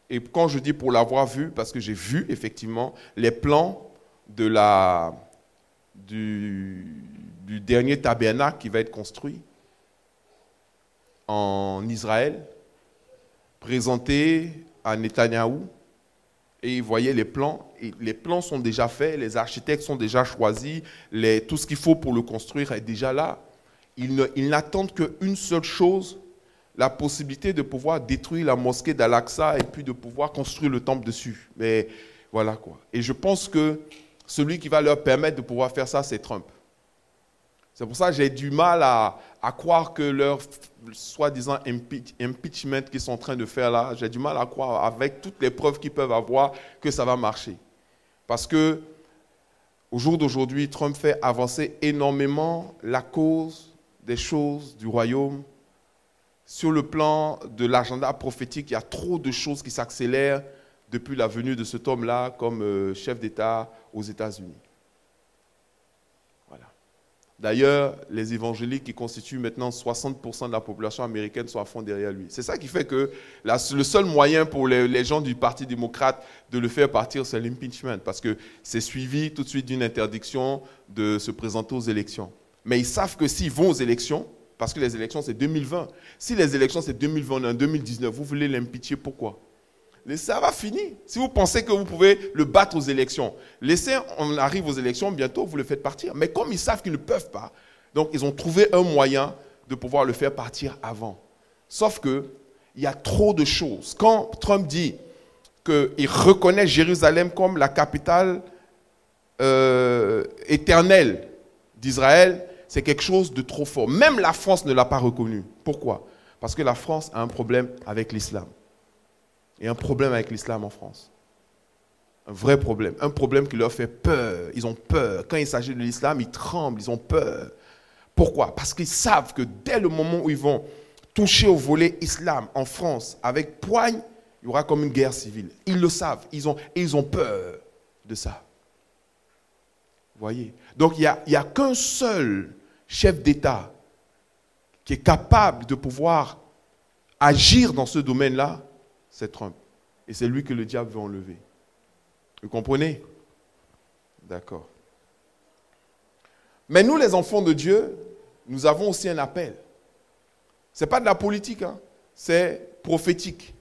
Et quand je dis pour l'avoir vu, parce que j'ai vu effectivement les plans du dernier tabernacle qui va être construit en Israël, présenté à Netanyahou, et vous voyez les plans, et les plans sont déjà faits, les architectes sont déjà choisis, tout ce qu'il faut pour le construire est déjà là. Ils n'attendent qu'une seule chose, la possibilité de pouvoir détruire la mosquée d'Al-Aqsa et puis de pouvoir construire le temple dessus. Mais voilà quoi. Et je pense que celui qui va leur permettre de pouvoir faire ça, c'est Trump. C'est pour ça que j'ai du mal à croire que leur soi-disant impeachment qu'ils sont en train de faire là, j'ai du mal à croire avec toutes les preuves qu'ils peuvent avoir que ça va marcher. Parce que au jour d'aujourd'hui, Trump fait avancer énormément la cause des choses du royaume. Sur le plan de l'agenda prophétique, il y a trop de choses qui s'accélèrent depuis la venue de cet homme-là comme chef d'État aux États-Unis. Voilà. D'ailleurs, les évangéliques qui constituent maintenant 60% de la population américaine sont à fond derrière lui. C'est ça qui fait que le seul moyen pour les gens du Parti démocrate de le faire partir, c'est l'impeachment, parce que c'est suivi tout de suite d'une interdiction de se présenter aux élections. Mais ils savent que s'ils vont aux élections, parce que les élections, c'est 2020. Si les élections, c'est 2021, 2019, vous voulez l'impeacher, pourquoi? Ça va finir. Si vous pensez que vous pouvez le battre aux élections, on arrive aux élections, bientôt, vous le faites partir. Mais comme ils savent qu'ils ne peuvent pas, donc ils ont trouvé un moyen de pouvoir le faire partir avant. Sauf qu'il y a trop de choses. Quand Trump dit qu'il reconnaît Jérusalem comme la capitale éternelle d'Israël, c'est quelque chose de trop fort. Même la France ne l'a pas reconnu. Pourquoi? Parce que la France a un problème avec l'islam. Il y a un problème avec l'islam en France. Un vrai problème. Un problème qui leur fait peur. Ils ont peur. Quand il s'agit de l'islam, ils tremblent, ils ont peur. Pourquoi? Parce qu'ils savent que dès le moment où ils vont toucher au volet islam en France avec poigne, il y aura comme une guerre civile. Ils le savent. Ils ont peur de ça. Vous voyez? Donc il n'y a qu'un seul chef d'État qui est capable de pouvoir agir dans ce domaine-là, c'est Trump. Et c'est lui que le diable veut enlever. Vous comprenez? D'accord. Mais nous, les enfants de Dieu, nous avons aussi un appel. Ce n'est pas de la politique, hein, c'est prophétique.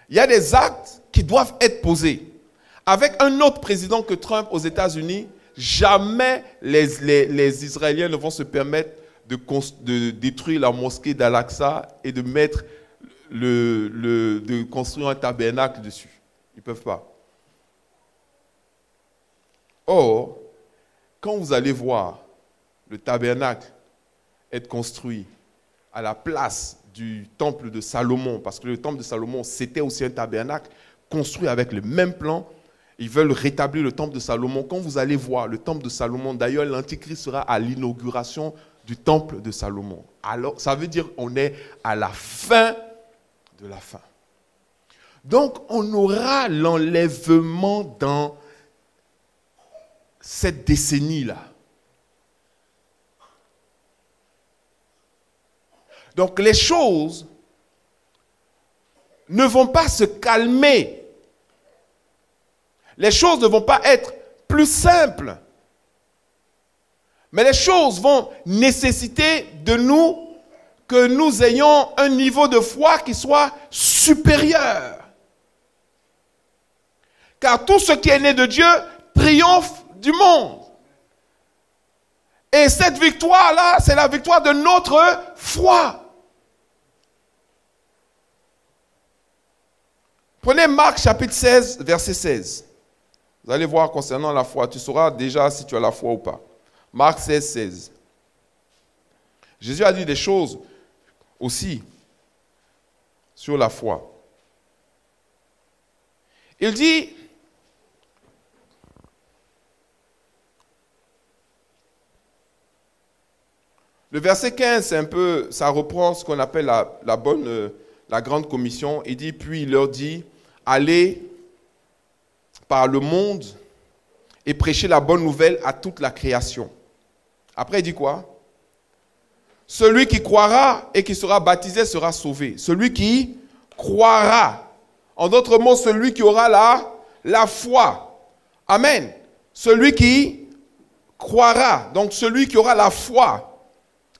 Il y a des actes qui doivent être posés. Avec un autre président que Trump aux États-Unis, jamais les Israéliens ne vont se permettre de détruire la mosquée d'Al-Aqsa et de construire un tabernacle dessus. Ils ne peuvent pas. Or, quand vous allez voir le tabernacle être construit à la place du temple de Salomon, parce que le temple de Salomon, c'était aussi un tabernacle construit avec le même plan. Ils veulent rétablir le temple de Salomon. Quand vous allez voir le temple de Salomon, d'ailleurs, l'Antichrist sera à l'inauguration du temple de Salomon. Alors, ça veut dire qu'on est à la fin de la fin. Donc, on aura l'enlèvement dans cette décennie-là. Donc, les choses ne vont pas se calmer. Les choses ne vont pas être plus simples. Mais les choses vont nécessiter de nous que nous ayons un niveau de foi qui soit supérieur. Car tout ce qui est né de Dieu triomphe du monde. Et cette victoire-là, c'est la victoire de notre foi. Prenez Marc chapitre 16, verset 16. Vous allez voir concernant la foi. Tu sauras déjà si tu as la foi ou pas. Marc 16, 16. Jésus a dit des choses aussi sur la foi. Il dit, le verset 15, c'est un peu, ça reprend ce qu'on appelle la grande commission. Il dit, puis il leur dit, allez par le monde et prêchez la bonne nouvelle à toute la création. Après, il dit quoi? Celui qui croira et qui sera baptisé sera sauvé. Celui qui croira. En d'autres mots, celui qui aura la foi. Amen. Celui qui croira. Donc, celui qui aura la foi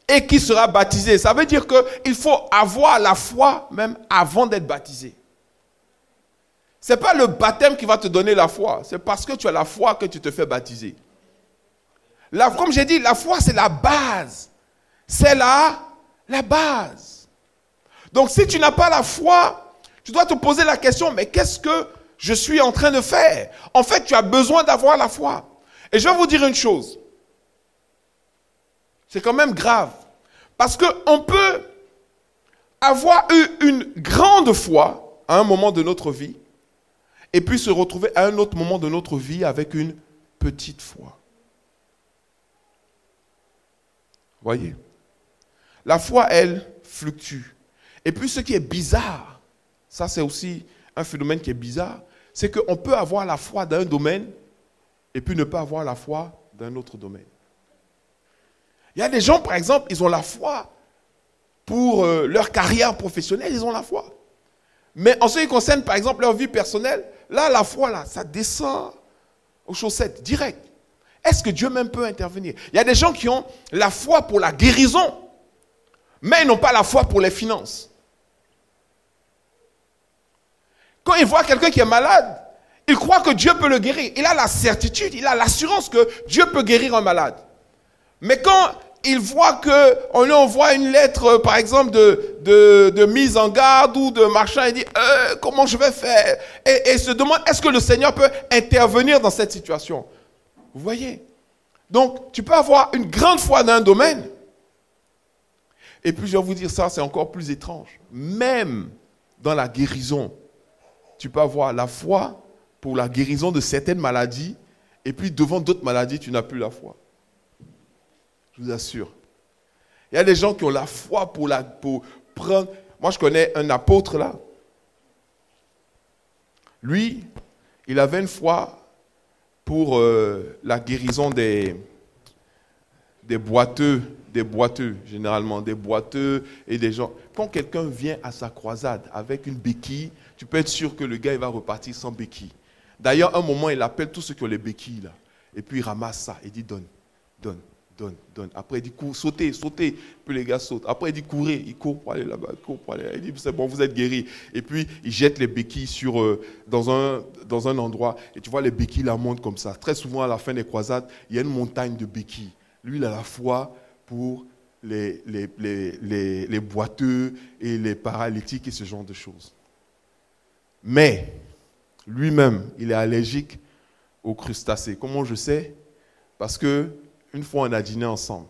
et qui sera baptisé. Ça veut dire qu'il faut avoir la foi même avant d'être baptisé. Ce n'est pas le baptême qui va te donner la foi. C'est parce que tu as la foi que tu te fais baptiser. Comme j'ai dit, la foi, c'est la base. C'est la base. Donc, si tu n'as pas la foi, tu dois te poser la question, mais qu'est-ce que je suis en train de faire? En fait, tu as besoin d'avoir la foi. Et je vais vous dire une chose. C'est quand même grave. Parce qu'on peut avoir eu une grande foi à un moment de notre vie et puis se retrouver à un autre moment de notre vie avec une petite foi. Voyez? La foi, elle, fluctue. Et puis ce qui est bizarre, ça c'est aussi un phénomène qui est bizarre, c'est qu'on peut avoir la foi dans un domaine et puis ne pas avoir la foi dans un autre domaine. Il y a des gens, par exemple, ils ont la foi pour leur carrière professionnelle, ils ont la foi. Mais en ce qui concerne, par exemple, leur vie personnelle, là, la foi, là, ça descend aux chaussettes, direct. Est-ce que Dieu même peut intervenir? Il y a des gens qui ont la foi pour la guérison, mais ils n'ont pas la foi pour les finances. Quand ils voient quelqu'un qui est malade, ils croient que Dieu peut le guérir. Il a la certitude, il a l'assurance que Dieu peut guérir un malade. Mais quand il voit qu'on lui envoie une lettre, par exemple, de mise en garde ou de machin, il dit comment je vais faire? Et se demande, est-ce que le Seigneur peut intervenir dans cette situation? Vous voyez? Donc, tu peux avoir une grande foi dans un domaine. Et puis, je vais vous dire ça, c'est encore plus étrange. Même dans la guérison, tu peux avoir la foi pour la guérison de certaines maladies, et puis devant d'autres maladies, tu n'as plus la foi. Je vous assure. Il y a des gens qui ont la foi pour prendre... Moi, je connais un apôtre là. Lui, il avait une foi pour la guérison des boiteux, généralement, des boiteux et des gens. Quand quelqu'un vient à sa croisade avec une béquille, tu peux être sûr que le gars il va repartir sans béquille. D'ailleurs, à un moment, il appelle tous ceux qui ont les béquilles là. Et puis il ramasse ça et dit donne. Après il dit sautez. Puis les gars sautent. Après il dit courez. Il court pour aller là-bas. Il dit c'est bon, vous êtes guéris. Et puis il jette les béquilles dans un endroit. Et tu vois les béquilles là montent comme ça. Très souvent à la fin des croisades, il y a une montagne de béquilles. Lui, il a la foi pour les boiteux et les paralytiques et ce genre de choses. Mais lui-même, il est allergique aux crustacés. Comment je sais? Parce que une fois, on a dîné ensemble.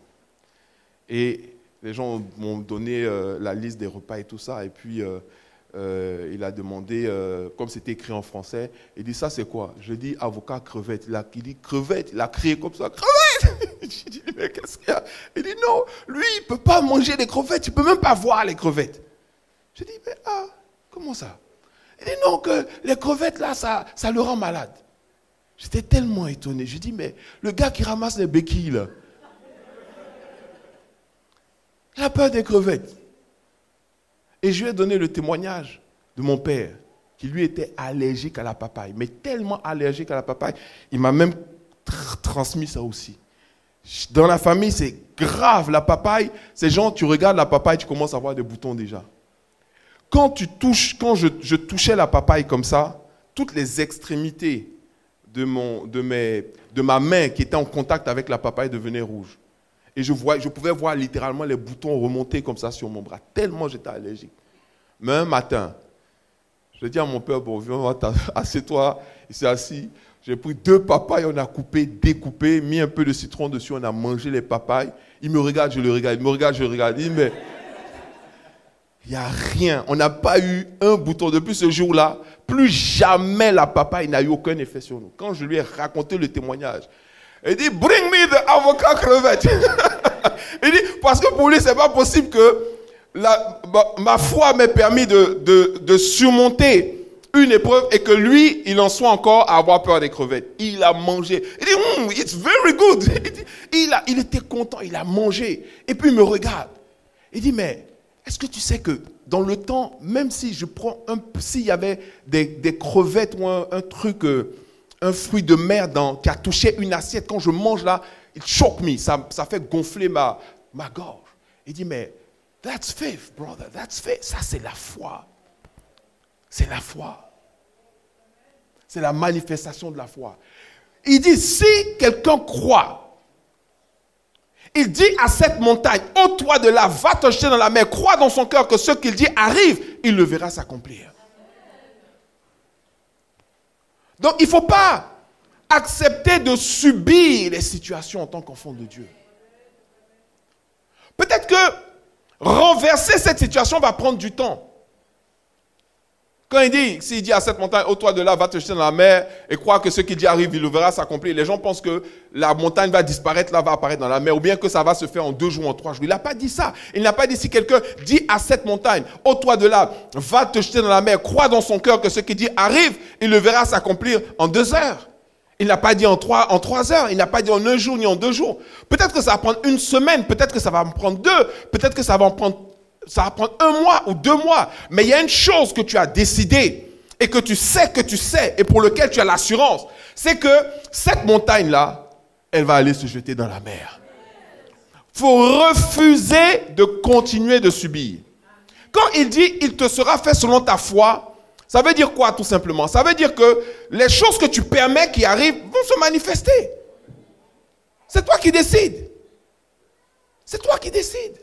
Et les gens m'ont donné la liste des repas et tout ça. Et puis, il a demandé, comme c'était écrit en français, il dit, ça c'est quoi? Je dis, avocat crevette. Il dit, crevette. Il a crié comme ça, crevette. J'ai dit, mais qu'est-ce qu'il y a? Il dit, non, lui, il ne peut pas manger des crevettes. Il ne peut même pas voir les crevettes. Je dis, mais comment ça? Il dit non, que les crevettes là, ça le rend malade. J'étais tellement étonné. Je dis, mais le gars qui ramasse les béquilles là, il a peur des crevettes. Et je lui ai donné le témoignage de mon père, qui lui était allergique à la papaye, mais tellement allergique à la papaye, il m'a même transmis ça aussi. Dans la famille, c'est grave, la papaye, c'est genre, tu regardes la papaye, tu commences à avoir des boutons déjà. Quand je touchais la papaye comme ça, toutes les extrémités de ma main qui était en contact avec la papaye devenaient rouges. Et je pouvais voir littéralement les boutons remonter comme ça sur mon bras, tellement j'étais allergique. Mais un matin, je dis à mon père, bon, viens, assieds-toi, il s'est assis. J'ai pris 2 papayes, on a coupé, découpé, mis un peu de citron dessus, on a mangé les papayes. Il me regarde, je le regarde, il me regarde, je le regarde. Il dit, mais il n'y a rien, on n'a pas eu un bouton. Depuis ce jour-là, plus jamais la papaye n'a eu aucun effet sur nous. Quand je lui ai raconté le témoignage, il dit, bring me the avocat crevette. Il dit, parce que pour lui, ce n'est pas possible que ma foi m'ait permis de surmonter une épreuve et que lui, il en soit encore à avoir peur des crevettes. Il a mangé. Il dit, it's very good. Il était content, il a mangé. Et puis il me regarde. Il dit, mais est-ce que tu sais que dans le temps, même si je prends s'il y avait des crevettes ou un truc, un fruit de mer qui a touché une assiette, quand je mange là, it choke me, ça fait gonfler ma gorge. Il dit, mais that's faith, brother, that's faith. Ça, c'est la foi. C'est la foi. C'est la manifestation de la foi. Il dit, si quelqu'un croit, il dit à cette montagne, ôte-toi de là, va te jeter dans la mer, crois dans son cœur que ce qu'il dit arrive, il le verra s'accomplir. Donc, il ne faut pas accepter de subir les situations en tant qu'enfant de Dieu. Peut-être que renverser cette situation va prendre du temps. Quand s'il dit à cette montagne, ôte-toi de là, va te jeter dans la mer et crois que ce qu'il dit arrive, il le verra s'accomplir. Les gens pensent que la montagne va disparaître, là, va apparaître dans la mer, ou bien que ça va se faire en 2 jours, en 3 jours. Il n'a pas dit ça. Il n'a pas dit si quelqu'un dit à cette montagne, ôte-toi de là, va te jeter dans la mer, crois dans son cœur que ce qu'il dit arrive, il le verra s'accomplir en 2 heures. Il n'a pas dit en 3 heures, il n'a pas dit en 1 jour ni en 2 jours. Peut-être que ça va prendre 1 semaine, peut-être que ça va en prendre 2, peut-être que ça va prendre 1 mois ou 2 mois. Mais il y a une chose que tu as décidé et que tu sais et pour lequel tu as l'assurance, c'est que cette montagne-là, elle va aller se jeter dans la mer. Il faut refuser de continuer de subir. Quand il dit « il te sera fait selon ta foi », ça veut dire quoi tout simplement? Ça veut dire que les choses que tu permets qui arrivent vont se manifester. C'est toi qui décides. C'est toi qui décides.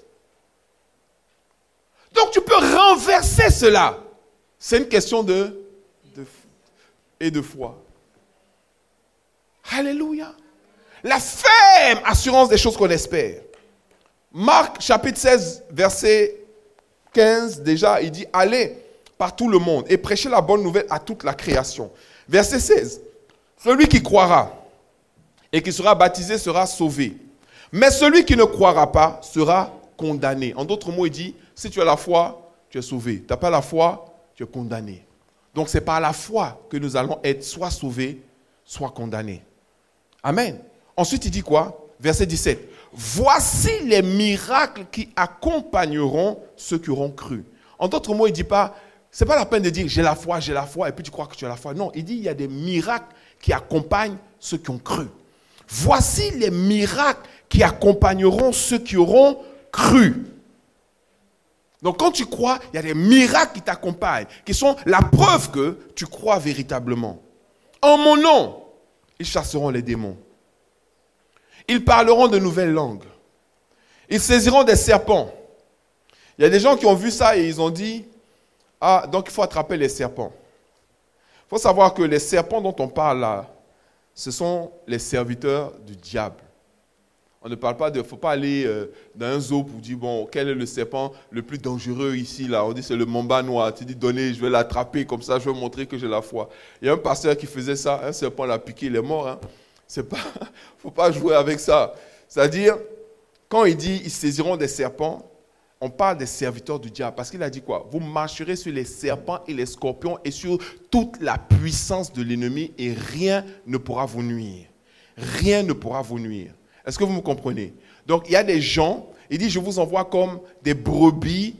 Donc tu peux renverser cela. C'est une question de foi. Alléluia. La ferme assurance des choses qu'on espère. Marc chapitre 16, verset 15, déjà, il dit, allez par tout le monde et prêchez la bonne nouvelle à toute la création. Verset 16, celui qui croira et qui sera baptisé sera sauvé. Mais celui qui ne croira pas sera condamné. En d'autres mots, il dit, si tu as la foi, tu es sauvé. Tu n'as pas la foi, tu es condamné. Donc, c'est par la foi que nous allons être soit sauvés, soit condamnés. Amen. Ensuite, il dit quoi? Verset 17. Voici les miracles qui accompagneront ceux qui auront cru. En d'autres mots, il ne dit pas, ce n'est pas la peine de dire j'ai la foi, et puis tu crois que tu as la foi. Non, il dit il y a des miracles qui accompagnent ceux qui ont cru. Voici les miracles qui accompagneront ceux qui auront cru. Donc quand tu crois, il y a des miracles qui t'accompagnent, qui sont la preuve que tu crois véritablement. En mon nom, ils chasseront les démons. Ils parleront de nouvelles langues. Ils saisiront des serpents. Il y a des gens qui ont vu ça et ils ont dit, ah, donc il faut attraper les serpents. Il faut savoir que les serpents dont on parle là, ce sont les serviteurs du diable. On ne parle pas de, il ne faut pas aller dans un zoo pour dire, bon, quel est le serpent le plus dangereux ici, là. On dit c'est le mamba noir. Tu dis, donnez, je vais l'attraper, comme ça je vais montrer que j'ai la foi. Il y a un pasteur qui faisait ça, un serpent l'a piqué, il est mort. Hein. Il ne faut pas jouer avec ça. C'est-à-dire, quand il dit, ils saisiront des serpents, on parle des serviteurs du diable. Parce qu'il a dit quoi? Vous marcherez sur les serpents et les scorpions et sur toute la puissance de l'ennemi et rien ne pourra vous nuire. Rien ne pourra vous nuire. Est-ce que vous me comprenez? Donc, il y a des gens, il dit, je vous envoie comme des brebis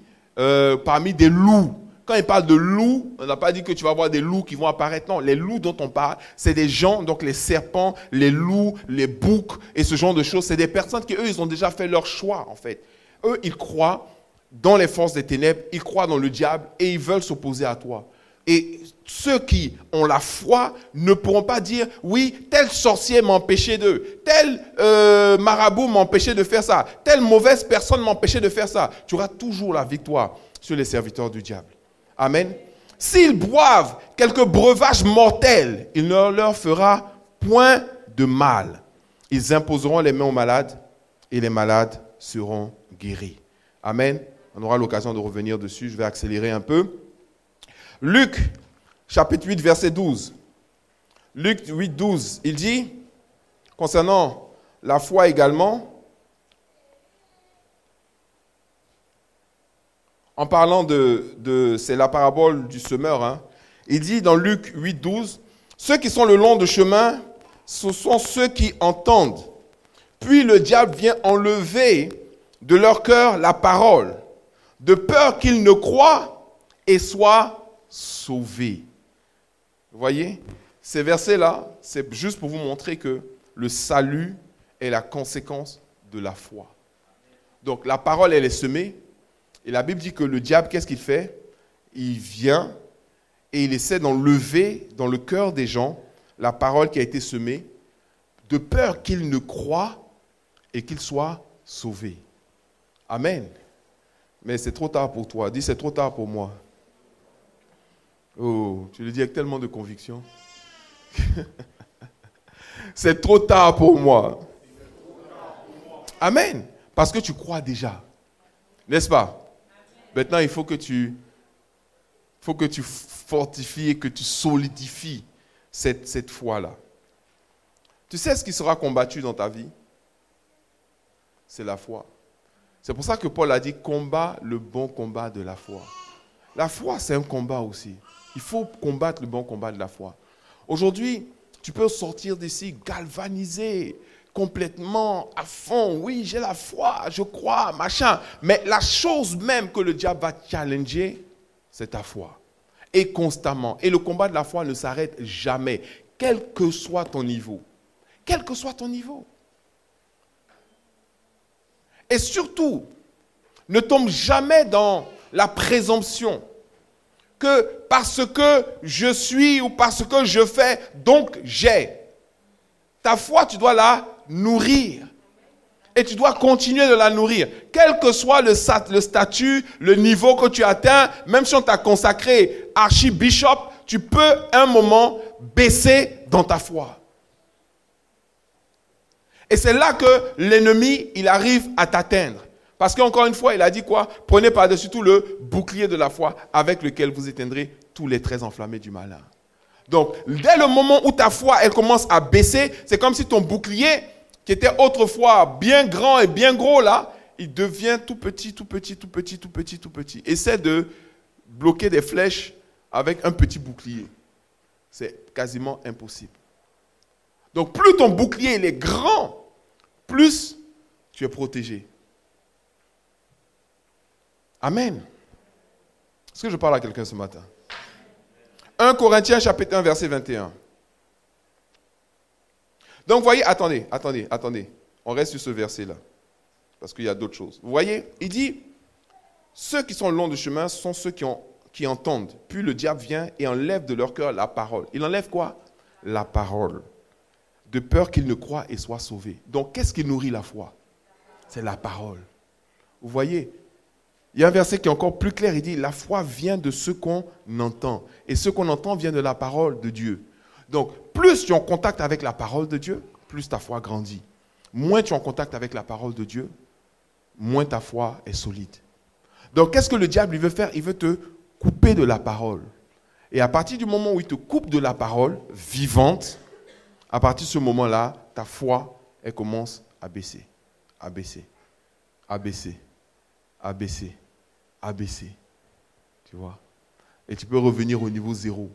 parmi des loups. Quand il parle de loups, on n'a pas dit que tu vas voir des loups qui vont apparaître. Non, les loups dont on parle, c'est des gens, donc les serpents, les loups, les boucs et ce genre de choses. C'est des personnes qui, eux, ils ont déjà fait leur choix, en fait. Eux, ils croient dans les forces des ténèbres, ils croient dans le diable et ils veulent s'opposer à toi. Et ceux qui ont la foi ne pourront pas dire, oui, tel sorcier m'a empêché de, tel marabout m'a empêché de faire ça, telle mauvaise personne m'a empêché de faire ça. Tu auras toujours la victoire sur les serviteurs du diable. Amen. S'ils boivent quelques breuvages mortels, il ne leur fera point de mal. Ils imposeront les mains aux malades et les malades seront guéris. Amen. On aura l'occasion de revenir dessus. Je vais accélérer un peu. Luc, chapitre 8, verset 12. Luc 8, 12, il dit, concernant la foi également, en parlant c'est la parabole du semeur, hein, il dit dans Luc 8, 12, ceux qui sont le long de chemin, ce sont ceux qui entendent. Puis le diable vient enlever de leur cœur la parole, de peur qu'ils ne croient et soient sauvés. Vous voyez, ces versets-là, c'est juste pour vous montrer que le salut est la conséquence de la foi. Donc la parole, elle est semée. Et la Bible dit que le diable, qu'est-ce qu'il fait? Il vient et il essaie d'enlever dans le cœur des gens la parole qui a été semée, de peur qu'ils ne croient et qu'ils soient sauvés. Amen. Mais c'est trop tard pour toi. Dis, c'est trop tard pour moi. Oh, tu le dis avec tellement de conviction. C'est trop tard pour moi. Amen. Parce que tu crois déjà. N'est-ce pas? Maintenant, il faut que tu fortifies et que tu solidifies cette foi-là. Tu sais ce qui sera combattu dans ta vie? C'est la foi. C'est pour ça que Paul a dit, combat le bon combat de la foi. La foi, c'est un combat aussi. Il faut combattre le bon combat de la foi. Aujourd'hui, tu peux sortir d'ici galvanisé, complètement à fond. Oui, j'ai la foi, je crois, machin. Mais la chose même que le diable va challenger, c'est ta foi. Et constamment. Et le combat de la foi ne s'arrête jamais, quel que soit ton niveau. Quel que soit ton niveau. Et surtout, ne tombe jamais dans la présomption que parce que je suis ou parce que je fais, donc j'ai. Ta foi, tu dois la nourrir. Et tu dois continuer de la nourrir. Quel que soit le statut, le niveau que tu atteins, même si on t'a consacré archibishop, tu peux un moment baisser dans ta foi. Et c'est là que l'ennemi, il arrive à t'atteindre. Parce qu'encore une fois, il a dit quoi? Prenez par-dessus tout le bouclier de la foi avec lequel vous éteindrez tous les traits enflammés du malin. Donc, dès le moment où ta foi, elle commence à baisser, c'est comme si ton bouclier, qui était autrefois bien grand et bien gros là, il devient tout petit, tout petit, tout petit, tout petit, tout petit. Essaie de bloquer des flèches avec un petit bouclier. C'est quasiment impossible. Donc, plus ton bouclier il est grand, plus tu es protégé. Amen. Est-ce que je parle à quelqu'un ce matin? 1 Corinthiens chapitre 1 verset 21. Donc, vous voyez, attendez. On reste sur ce verset-là. Parce qu'il y a d'autres choses. Vous voyez, il dit, ceux qui sont le long du chemin sont ceux qui entendent. Puis le diable vient et enlève de leur cœur la parole. Il enlève quoi? La parole. De peur qu'ils ne croient et soient sauvés. Donc, qu'est-ce qui nourrit la foi? C'est la parole. Vous voyez, il y a un verset qui est encore plus clair. Il dit, la foi vient de ce qu'on entend. Et ce qu'on entend vient de la parole de Dieu. Donc, plus tu es en contact avec la parole de Dieu, plus ta foi grandit. Moins tu es en contact avec la parole de Dieu, moins ta foi est solide. Donc, qu'est-ce que le diable il veut faire? Il veut te couper de la parole. Et à partir du moment où il te coupe de la parole vivante, à partir de ce moment-là, ta foi, elle commence à baisser, à baisser, à baisser, abaisser, abaisser. Tu vois? Et tu peux revenir au niveau 0.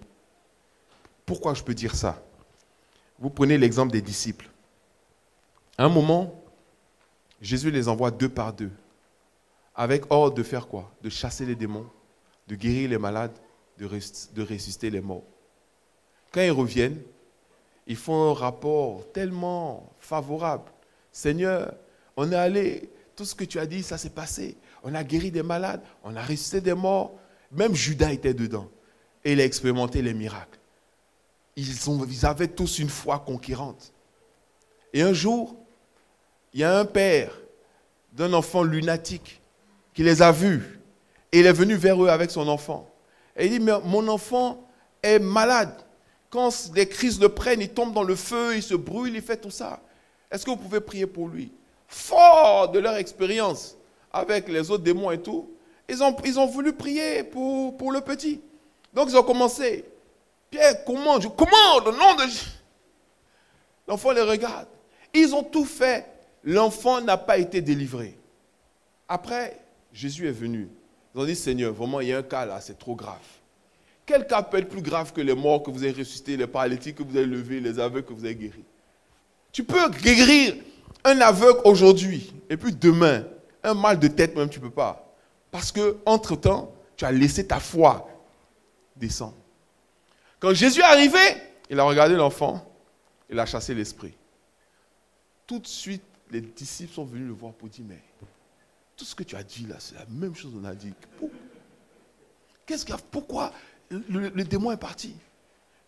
Pourquoi je peux dire ça? Vous prenez l'exemple des disciples. À un moment, Jésus les envoie 2 par 2, avec ordre de faire quoi? De chasser les démons, de guérir les malades, de ressusciter les morts. Quand ils reviennent, ils font un rapport tellement favorable. Seigneur, on est allé, tout ce que tu as dit, ça s'est passé. On a guéri des malades, on a ressuscité des morts. Même Judas était dedans. Et il a expérimenté les miracles. Ils avaient tous une foi conquérante. Et un jour, il y a un père d'un enfant lunatique qui les a vus. Et il est venu vers eux avec son enfant. Et il dit, mais mon enfant est malade. Quand les crises le prennent, il tombe dans le feu, il se brûle, il fait tout ça. Est-ce que vous pouvez prier pour lui? Fort de leur expérience avec les autres démons et tout, ils ont voulu prier pour le petit. Donc ils ont commencé. Pierre, commande, au nom de Jésus. L'enfant les regarde. Ils ont tout fait. L'enfant n'a pas été délivré. Après, Jésus est venu. Ils ont dit, Seigneur, vraiment, il y a un cas là, c'est trop grave. Quel cas peut être plus grave que les morts que vous avez ressuscités, les paralytiques que vous avez levés, les aveugles que vous avez guéris? Tu peux guérir un aveugle aujourd'hui, et puis demain, un mal de tête même, tu ne peux pas. Parce qu'entre-temps, tu as laissé ta foi descendre. Quand Jésus est arrivé, il a regardé l'enfant, il a chassé l'esprit. Tout de suite, les disciples sont venus le voir pour dire, mais tout ce que tu as dit là, c'est la même chose qu'on a dit. Pourquoi le démon est parti?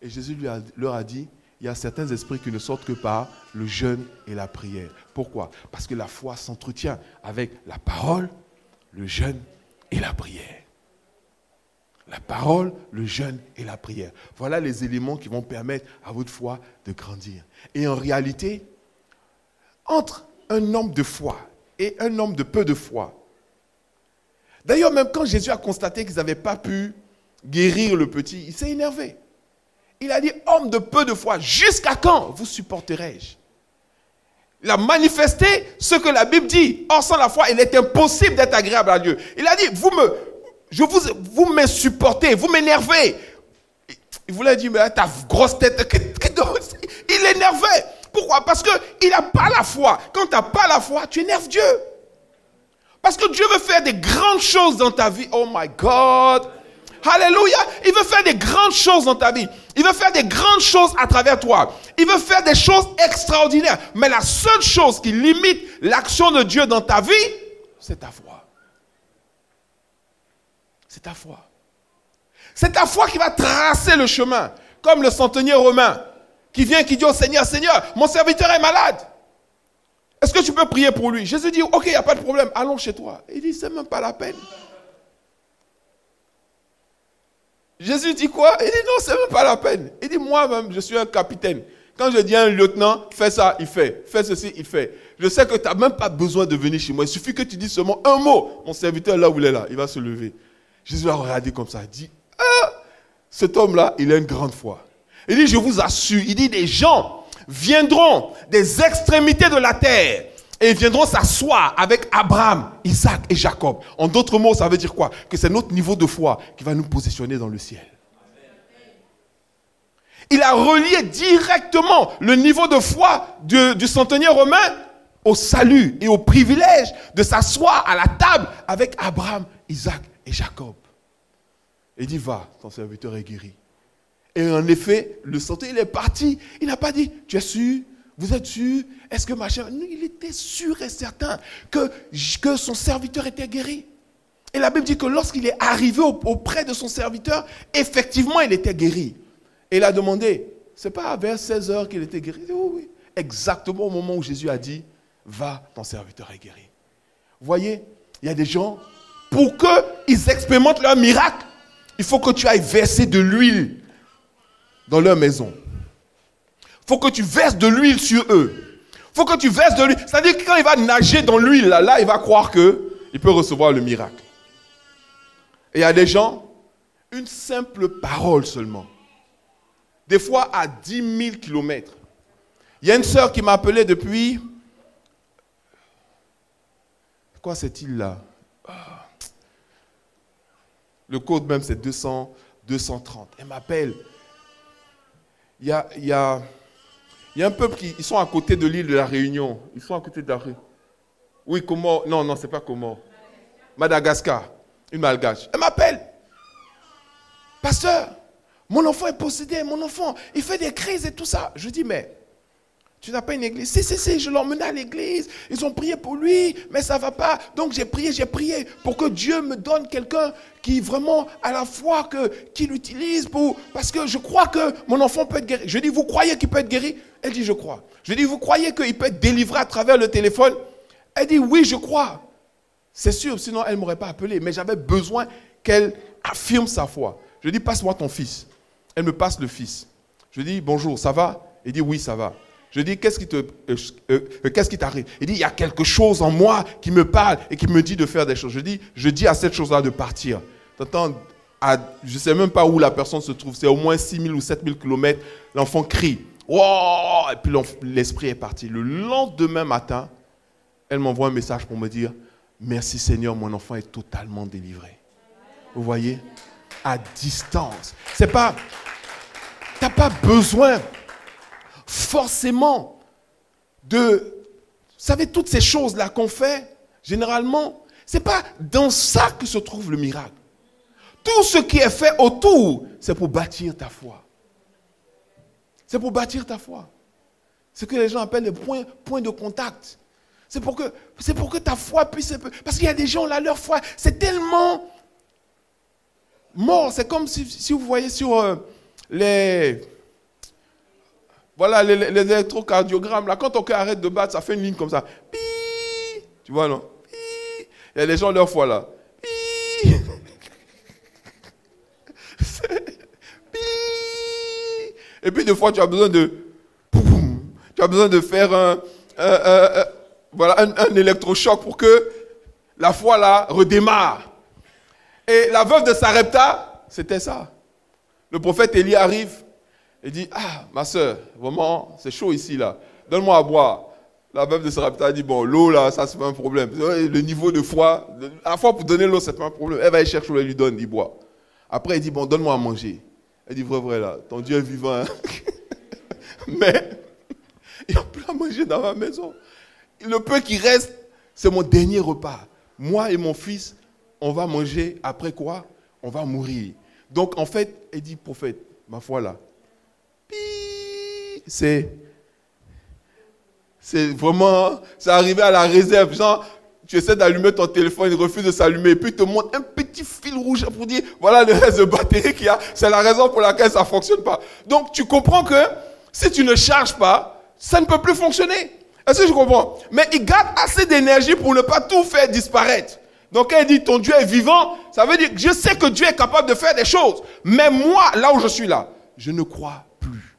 Et Jésus leur a dit, il y a certains esprits qui ne sortent que par le jeûne et la prière. Pourquoi? Parce que la foi s'entretient avec la parole, le jeûne et la prière. La parole, le jeûne et la prière. Voilà les éléments qui vont permettre à votre foi de grandir. Et en réalité, entre un homme de foi et un homme de peu de foi, d'ailleurs même quand Jésus a constaté qu'ils n'avaient pas pu guérir le petit, il s'est énervé. Il a dit, homme de peu de foi, jusqu'à quand vous supporterai-je? Il a manifesté ce que la Bible dit. Or, sans la foi, il est impossible d'être agréable à Dieu. Il a dit, vous m'insupportez, vous m'énervez. Il voulait dire, mais ta grosse tête, il énervait. Pourquoi? Parce qu'il n'a pas la foi. Quand tu n'as pas la foi, tu énerves Dieu. Parce que Dieu veut faire des grandes choses dans ta vie. Oh my God. Alléluia. Il veut faire des grandes choses dans ta vie. Il veut faire des grandes choses à travers toi. Il veut faire des choses extraordinaires. Mais la seule chose qui limite l'action de Dieu dans ta vie, c'est ta foi. C'est ta foi. C'est ta foi qui va tracer le chemin. Comme le centenier romain qui vient, qui dit au Seigneur, Seigneur, mon serviteur est malade. Est-ce que tu peux prier pour lui? Jésus dit, ok, il n'y a pas de problème, allons chez toi. Il dit, c'est même pas la peine. Jésus dit quoi? Il dit, non, c'est même pas la peine. Il dit, moi-même, je suis un capitaine. Quand je dis à un lieutenant, fais ça, il fait. Fais ceci, il fait. Je sais que tu n'as même pas besoin de venir chez moi. Il suffit que tu dises seulement un mot. Mon serviteur, là où il est là, il va se lever. Jésus a regardé comme ça. Il dit, cet homme-là, il a une grande foi. Il dit, je vous assure, il dit, des gens viendront des extrémités de la terre et ils viendront s'asseoir avec Abraham, Isaac et Jacob. En d'autres mots, ça veut dire quoi? Que c'est notre niveau de foi qui va nous positionner dans le ciel. Il a relié directement le niveau de foi du centenier romain au salut et au privilège de s'asseoir à la table avec Abraham, Isaac et Jacob. Il dit, va, ton serviteur est guéri. Et en effet, le centenier, il est parti. Il n'a pas dit, tu es sûr? Vous êtes sûr? Est-ce que machin? Non, il était sûr et certain que son serviteur était guéri. Et la Bible dit que lorsqu'il est arrivé auprès de son serviteur, effectivement, il était guéri. Et il a demandé, c'est pas vers 16 heures qu'il était guéri? Il dit, oui, oui. Exactement au moment où Jésus a dit, va, ton serviteur est guéri. Vous voyez, il y a des gens, pour qu'ils expérimentent leur miracle, il faut que tu ailles verser de l'huile dans leur maison. Il faut que tu verses de l'huile sur eux. Il faut que tu verses de l'huile. C'est-à-dire que quand il va nager dans l'huile, là, il va croire qu'il peut recevoir le miracle. Et il y a des gens, une simple parole seulement. Des fois à 10 000 kilomètres. Il y a une sœur qui m'a appelé depuis... Quoi cette île-là? Le code même, c'est 230. Elle m'appelle. Il y a un peuple ils sont à côté de l'île de la Réunion. Ils sont à côté de la Réunion. Oui, comment? Non, c'est pas comment. Madagascar. Une malgache. Elle m'appelle. Pasteur, mon enfant est possédé, mon enfant, il fait des crises et tout ça. Je dis, mais tu n'as pas une église? Si, je l'emmenais à l'église. Ils ont prié pour lui, mais ça ne va pas. Donc j'ai prié pour que Dieu me donne quelqu'un qui vraiment a la foi, qu'il utilise parce que je crois que mon enfant peut être guéri. Je dis, vous croyez qu'il peut être guéri? Elle dit, je crois. Je dis, vous croyez qu'il peut être délivré à travers le téléphone? Elle dit, oui, je crois. C'est sûr, sinon elle ne m'aurait pas appelé. Mais j'avais besoin qu'elle affirme sa foi. Je dis, passe-moi ton fils. Elle me passe le fils. Je dis, bonjour, ça va? Il dit, oui, ça va. Je dis, qu'est-ce qui t'arrive? Il dit, il y a quelque chose en moi qui me parle et qui me dit de faire des choses. Je dis à cette chose-là de partir. T'entends, je ne sais même pas où la personne se trouve. C'est au moins 6 000 ou 7 000 kilomètres. L'enfant crie. Wow! Et puis l'esprit est parti. Le lendemain matin, elle m'envoie un message pour me dire, merci Seigneur, mon enfant est totalement délivré. Vous voyez? À distance. C'est pas... Tu n'as pas besoin forcément de... Vous savez, toutes ces choses-là qu'on fait, généralement, ce n'est pas dans ça que se trouve le miracle. Tout ce qui est fait autour, c'est pour bâtir ta foi. C'est pour bâtir ta foi. Ce que les gens appellent le point de contact. C'est pour que ta foi puisse... Parce qu'il y a des gens là, leur foi, c'est tellement mort. C'est comme si vous voyez sur les électrocardiogrammes, là, quand ton cœur arrête de battre, ça fait une ligne comme ça. Pi, tu vois, non? Pi. Il y a les gens, leur foi là. Pi. Pi. Et puis, des fois, tu as besoin de faire un électrochoc pour que la foi là redémarre. Et la veuve de Sarepta, c'était ça. Le prophète Élie arrive et dit, ah, ma soeur, vraiment, c'est chaud ici là. Donne-moi à boire. La veuve de Sarepta dit, bon, l'eau là, ça c'est pas un problème. Le niveau de foi, la foi pour donner l'eau, c'est pas un problème. Elle va y chercher, elle lui donne, il boit. Après, il dit, bon, donne-moi à manger. Elle dit, vrai là, ton Dieu est vivant. Hein? Mais, il n'y a plus à manger dans ma maison. Le peu qui reste, c'est mon dernier repas. Moi et mon fils, on va manger après quoi? On va mourir. Donc, en fait, elle dit, prophète, ma foi là, c'est vraiment, c'est arrivé à la réserve. Genre, tu essaies d'allumer ton téléphone, il refuse de s'allumer. Et puis, il te montre un petit fil rouge pour dire, voilà le reste de batterie qu'il y a. C'est la raison pour laquelle ça ne fonctionne pas. Donc, tu comprends que si tu ne charges pas, ça ne peut plus fonctionner. Est-ce que je comprends? Mais il garde assez d'énergie pour ne pas tout faire disparaître. Donc, quand il dit ton Dieu est vivant, ça veut dire que je sais que Dieu est capable de faire des choses. Mais moi, là où je suis là, je ne crois plus.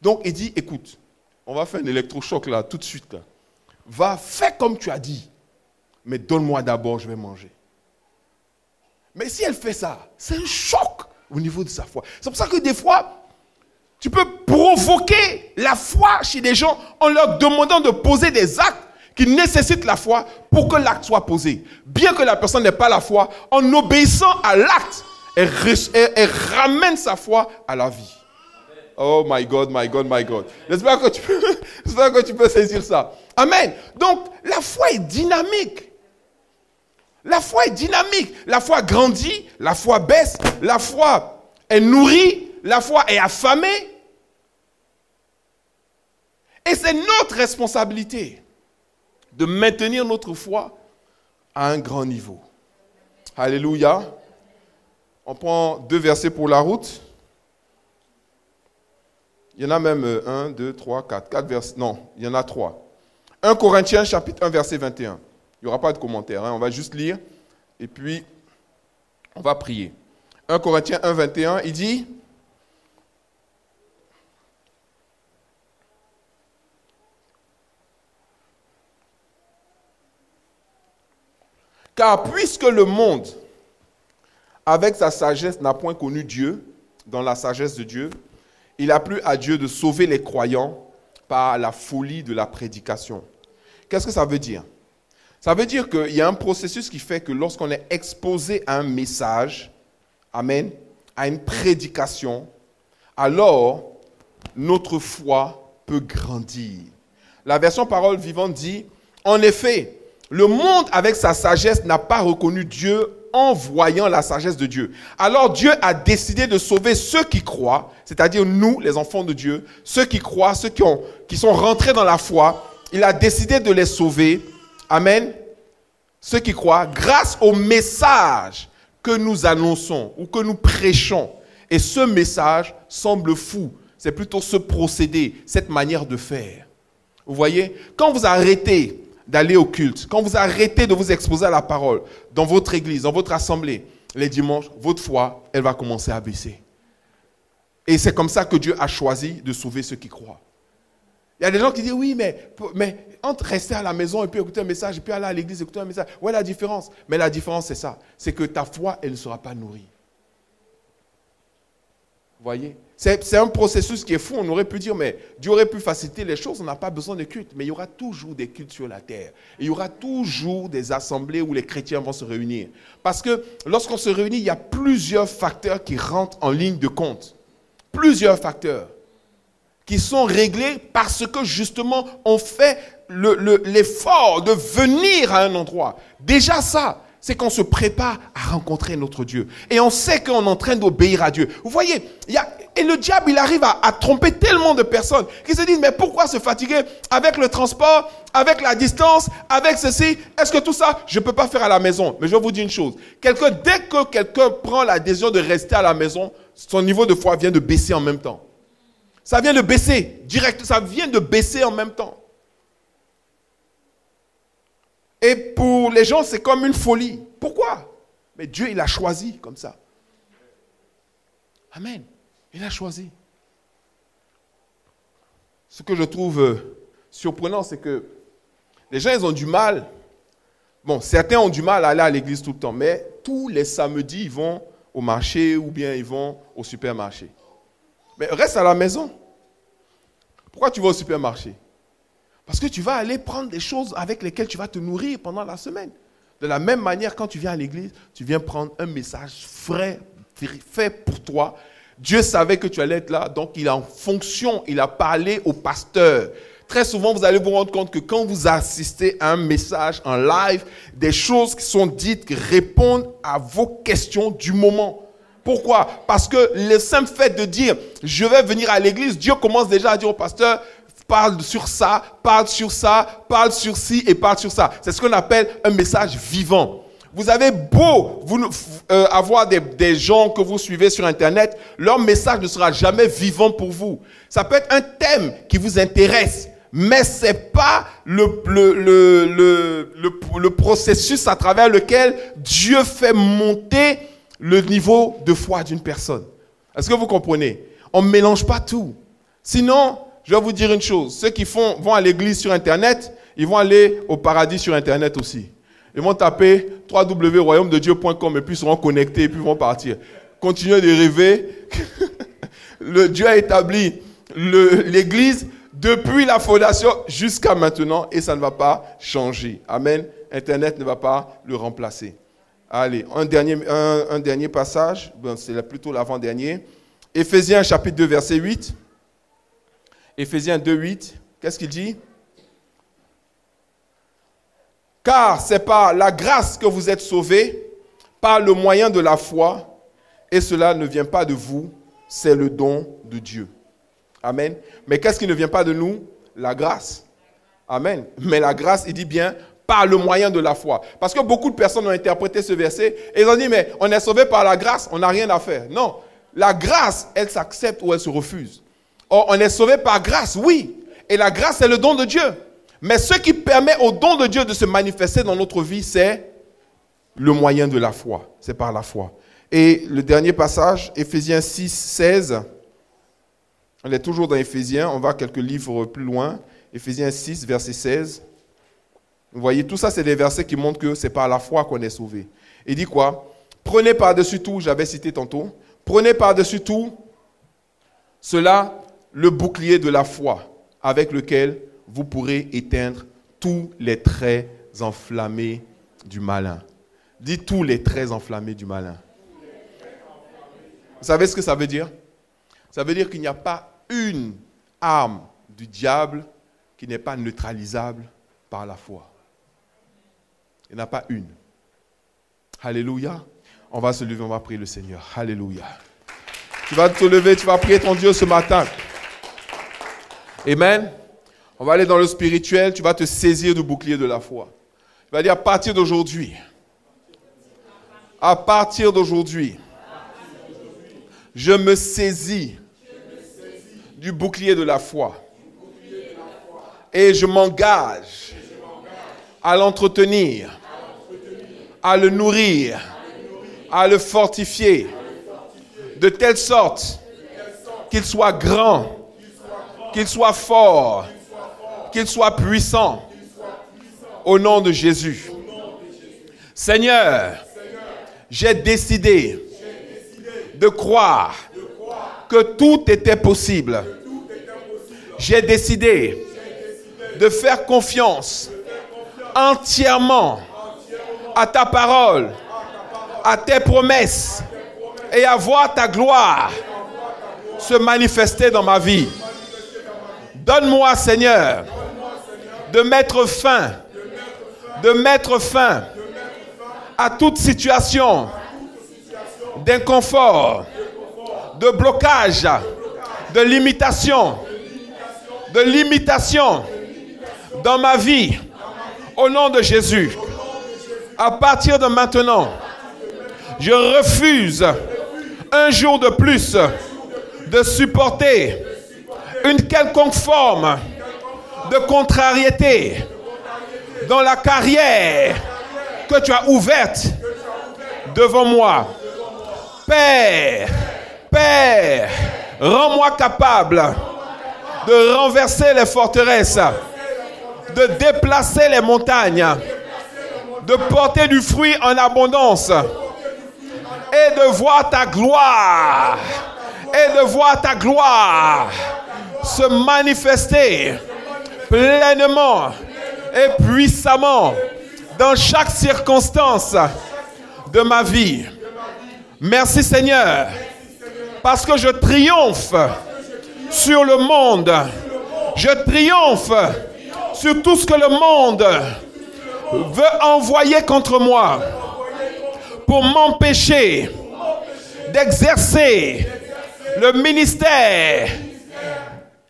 Donc, il dit, écoute, on va faire un électrochoc là, tout de suite. Là. Va, fais comme tu as dit. Mais donne-moi d'abord, je vais manger. Mais si elle fait ça, c'est un choc au niveau de sa foi. C'est pour ça que des fois, tu peux provoquer la foi chez des gens en leur demandant de poser des actes qui nécessitent la foi pour que l'acte soit posé. Bien que la personne n'ait pas la foi, en obéissant à l'acte, elle ramène sa foi à la vie. Oh my God, my God, my God. J'espère que tu peux saisir ça. Amen. Donc, la foi est dynamique. La foi est dynamique. La foi grandit, la foi baisse, la foi est nourrie, la foi est affamée. Et c'est notre responsabilité de maintenir notre foi à un grand niveau. Alléluia. On prend 2 versets pour la route. Il y en a même 1, 2, 3, 4 versets. Non, il y en a 3. 1 Corinthiens chapitre 1 verset 21. Il n'y aura pas de commentaire, hein. On va juste lire et puis on va prier. 1 Corinthiens 1, 21, il dit... Car puisque le monde, avec sa sagesse, n'a point connu Dieu, dans la sagesse de Dieu, il a plu à Dieu de sauver les croyants par la folie de la prédication. Qu'est-ce que ça veut dire? Ça veut dire qu'il y a un processus qui fait que lorsqu'on est exposé à un message, amen, à une prédication, alors notre foi peut grandir. La version parole vivante dit, en effet, le monde avec sa sagesse n'a pas reconnu Dieu en voyant la sagesse de Dieu. Alors Dieu a décidé de sauver ceux qui croient, c'est-à-dire nous, les enfants de Dieu, ceux qui croient, ceux qui sont rentrés dans la foi. Il a décidé de les sauver, amen, ceux qui croient, grâce au message que nous annonçons ou que nous prêchons. Et ce message semble fou. C'est plutôt ce procédé, cette manière de faire. Vous voyez, quand vous arrêtez d'aller au culte, quand vous arrêtez de vous exposer à la parole dans votre église, dans votre assemblée, les dimanches, votre foi, elle va commencer à baisser. Et c'est comme ça que Dieu a choisi de sauver ceux qui croient. Il y a des gens qui disent, oui, mais entre rester à la maison et puis écouter un message, et puis aller à l'église et écouter un message, ouais, la différence. Mais la différence, c'est ça. C'est que ta foi, elle ne sera pas nourrie. Vous voyez? C'est un processus qui est fou. On aurait pu dire, mais Dieu aurait pu faciliter les choses, on n'a pas besoin de culte. Mais il y aura toujours des cultes sur la terre. Et il y aura toujours des assemblées où les chrétiens vont se réunir. Parce que lorsqu'on se réunit, il y a plusieurs facteurs qui rentrent en ligne de compte. Plusieurs facteurs qui sont réglés parce que justement, on fait l'effort de venir à un endroit. Déjà ça, c'est qu'on se prépare à rencontrer notre Dieu. Et on sait qu'on est en train d'obéir à Dieu. Vous voyez, et le diable, il arrive à tromper tellement de personnes qui se disent, mais pourquoi se fatiguer avec le transport, avec la distance, avec ceci? Est-ce que tout ça, je ne peux pas faire à la maison? Mais je vais vous dire une chose. Dès que quelqu'un prend la décision de rester à la maison, son niveau de foi vient de baisser en même temps. Ça vient de baisser, direct, ça vient de baisser en même temps. Et pour les gens, c'est comme une folie. Pourquoi? Mais Dieu, il a choisi comme ça. Amen. Il a choisi. Ce que je trouve surprenant, c'est que les gens, ils ont du mal. Bon, certains ont du mal à aller à l'église tout le temps, mais tous les samedis, ils vont au marché ou bien ils vont au supermarché. Mais reste à la maison. Pourquoi tu vas au supermarché? Parce que tu vas aller prendre des choses avec lesquelles tu vas te nourrir pendant la semaine. De la même manière, quand tu viens à l'église, tu viens prendre un message frais, fait pour toi. Dieu savait que tu allais être là, donc il est en fonction, il a parlé au pasteur. Très souvent, vous allez vous rendre compte que quand vous assistez à un message en live, des choses qui sont dites qui répondent à vos questions du moment. Pourquoi? Parce que le simple fait de dire « je vais venir à l'église », Dieu commence déjà à dire au pasteur « parle sur ça, parle sur ça, parle sur ci et parle sur ça ». C'est ce qu'on appelle un message vivant. Vous avez beau avoir des gens que vous suivez sur Internet, leur message ne sera jamais vivant pour vous. Ça peut être un thème qui vous intéresse, mais ce n'est pas le processus à travers lequel Dieu fait monter le niveau de foi d'une personne. Est-ce que vous comprenez? On ne mélange pas tout. Sinon, je vais vous dire une chose. Ceux qui vont à l'église sur Internet, ils vont aller au paradis sur Internet aussi. Ils vont taper www.royaumededieu.com et puis ils seront connectés et puis ils vont partir. Continuez de rêver. Dieu a établi l'église depuis la fondation jusqu'à maintenant et ça ne va pas changer. Amen. Internet ne va pas le remplacer. Allez, un dernier passage, c'est plutôt l'avant-dernier. Éphésiens chapitre 2, verset 8. Éphésiens 2, 8. Qu'est-ce qu'il dit? Car c'est par la grâce que vous êtes sauvés, par le moyen de la foi, et cela ne vient pas de vous, c'est le don de Dieu. Amen. Mais qu'est-ce qui ne vient pas de nous? La grâce. Amen. Mais la grâce, il dit bien, par le moyen de la foi. Parce que beaucoup de personnes ont interprété ce verset et ils ont dit, mais on est sauvé par la grâce, on n'a rien à faire. Non, la grâce, elle s'accepte ou elle se refuse. Or, on est sauvé par grâce, oui. Et la grâce, c'est le don de Dieu. Mais ce qui permet au don de Dieu de se manifester dans notre vie, c'est le moyen de la foi. C'est par la foi. Et le dernier passage, Éphésiens 6, 16. On est toujours dans Éphésiens, on va quelques livres plus loin. Éphésiens 6, verset 16. Vous voyez, tout ça, c'est des versets qui montrent que c'est par la foi qu'on est sauvé. Il dit quoi? Prenez par-dessus tout, j'avais cité tantôt, prenez par-dessus tout cela, le bouclier de la foi, avec lequel vous pourrez éteindre tous les traits enflammés du malin. Dis tous les traits enflammés du malin. Vous savez ce que ça veut dire? Ça veut dire qu'il n'y a pas une arme du diable qui n'est pas neutralisable par la foi. Il n'y en a pas une. Alléluia. On va se lever, on va prier le Seigneur. Alléluia. Tu vas te lever, tu vas prier ton Dieu ce matin. Amen. On va aller dans le spirituel, tu vas te saisir du bouclier de la foi. Tu vas dire à partir d'aujourd'hui, je me saisis du bouclier de la foi et je m'engage à l'entretenir, à le nourrir, à le fortifier, de telle sorte qu'il soit grand, qu'il soit fort, qu'il soit puissant, au nom de Jésus. Seigneur, j'ai décidé de croire que tout était possible. J'ai décidé de faire confiance entièrement à ta parole, à tes promesses et à voir ta gloire se manifester dans ma vie. Donne-moi, Seigneur, de mettre fin à toute situation d'inconfort, de blocage, de limitation dans ma vie, au nom de Jésus. À partir de maintenant, je refuse un jour de plus de supporter une quelconque forme de contrariété dans la carrière que tu as ouverte devant moi. Père, rends-moi capable de renverser les forteresses, de déplacer les montagnes, de porter du fruit en abondance et de voir ta gloire, se manifester pleinement et puissamment dans chaque circonstance de ma vie. Merci Seigneur, parce que je triomphe sur le monde. Je triomphe sur tout ce que le monde veut envoyer contre moi pour m'empêcher d'exercer le ministère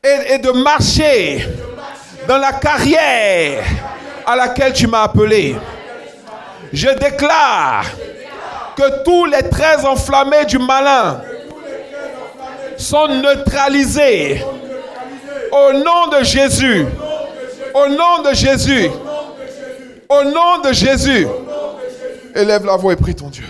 et de marcher dans la carrière à laquelle tu m'as appelé. Je déclare que tous les traits enflammés du malin sont neutralisés au nom de Jésus. Au nom de Jésus. Au nom de Jésus. Élève la voix et prie ton Dieu.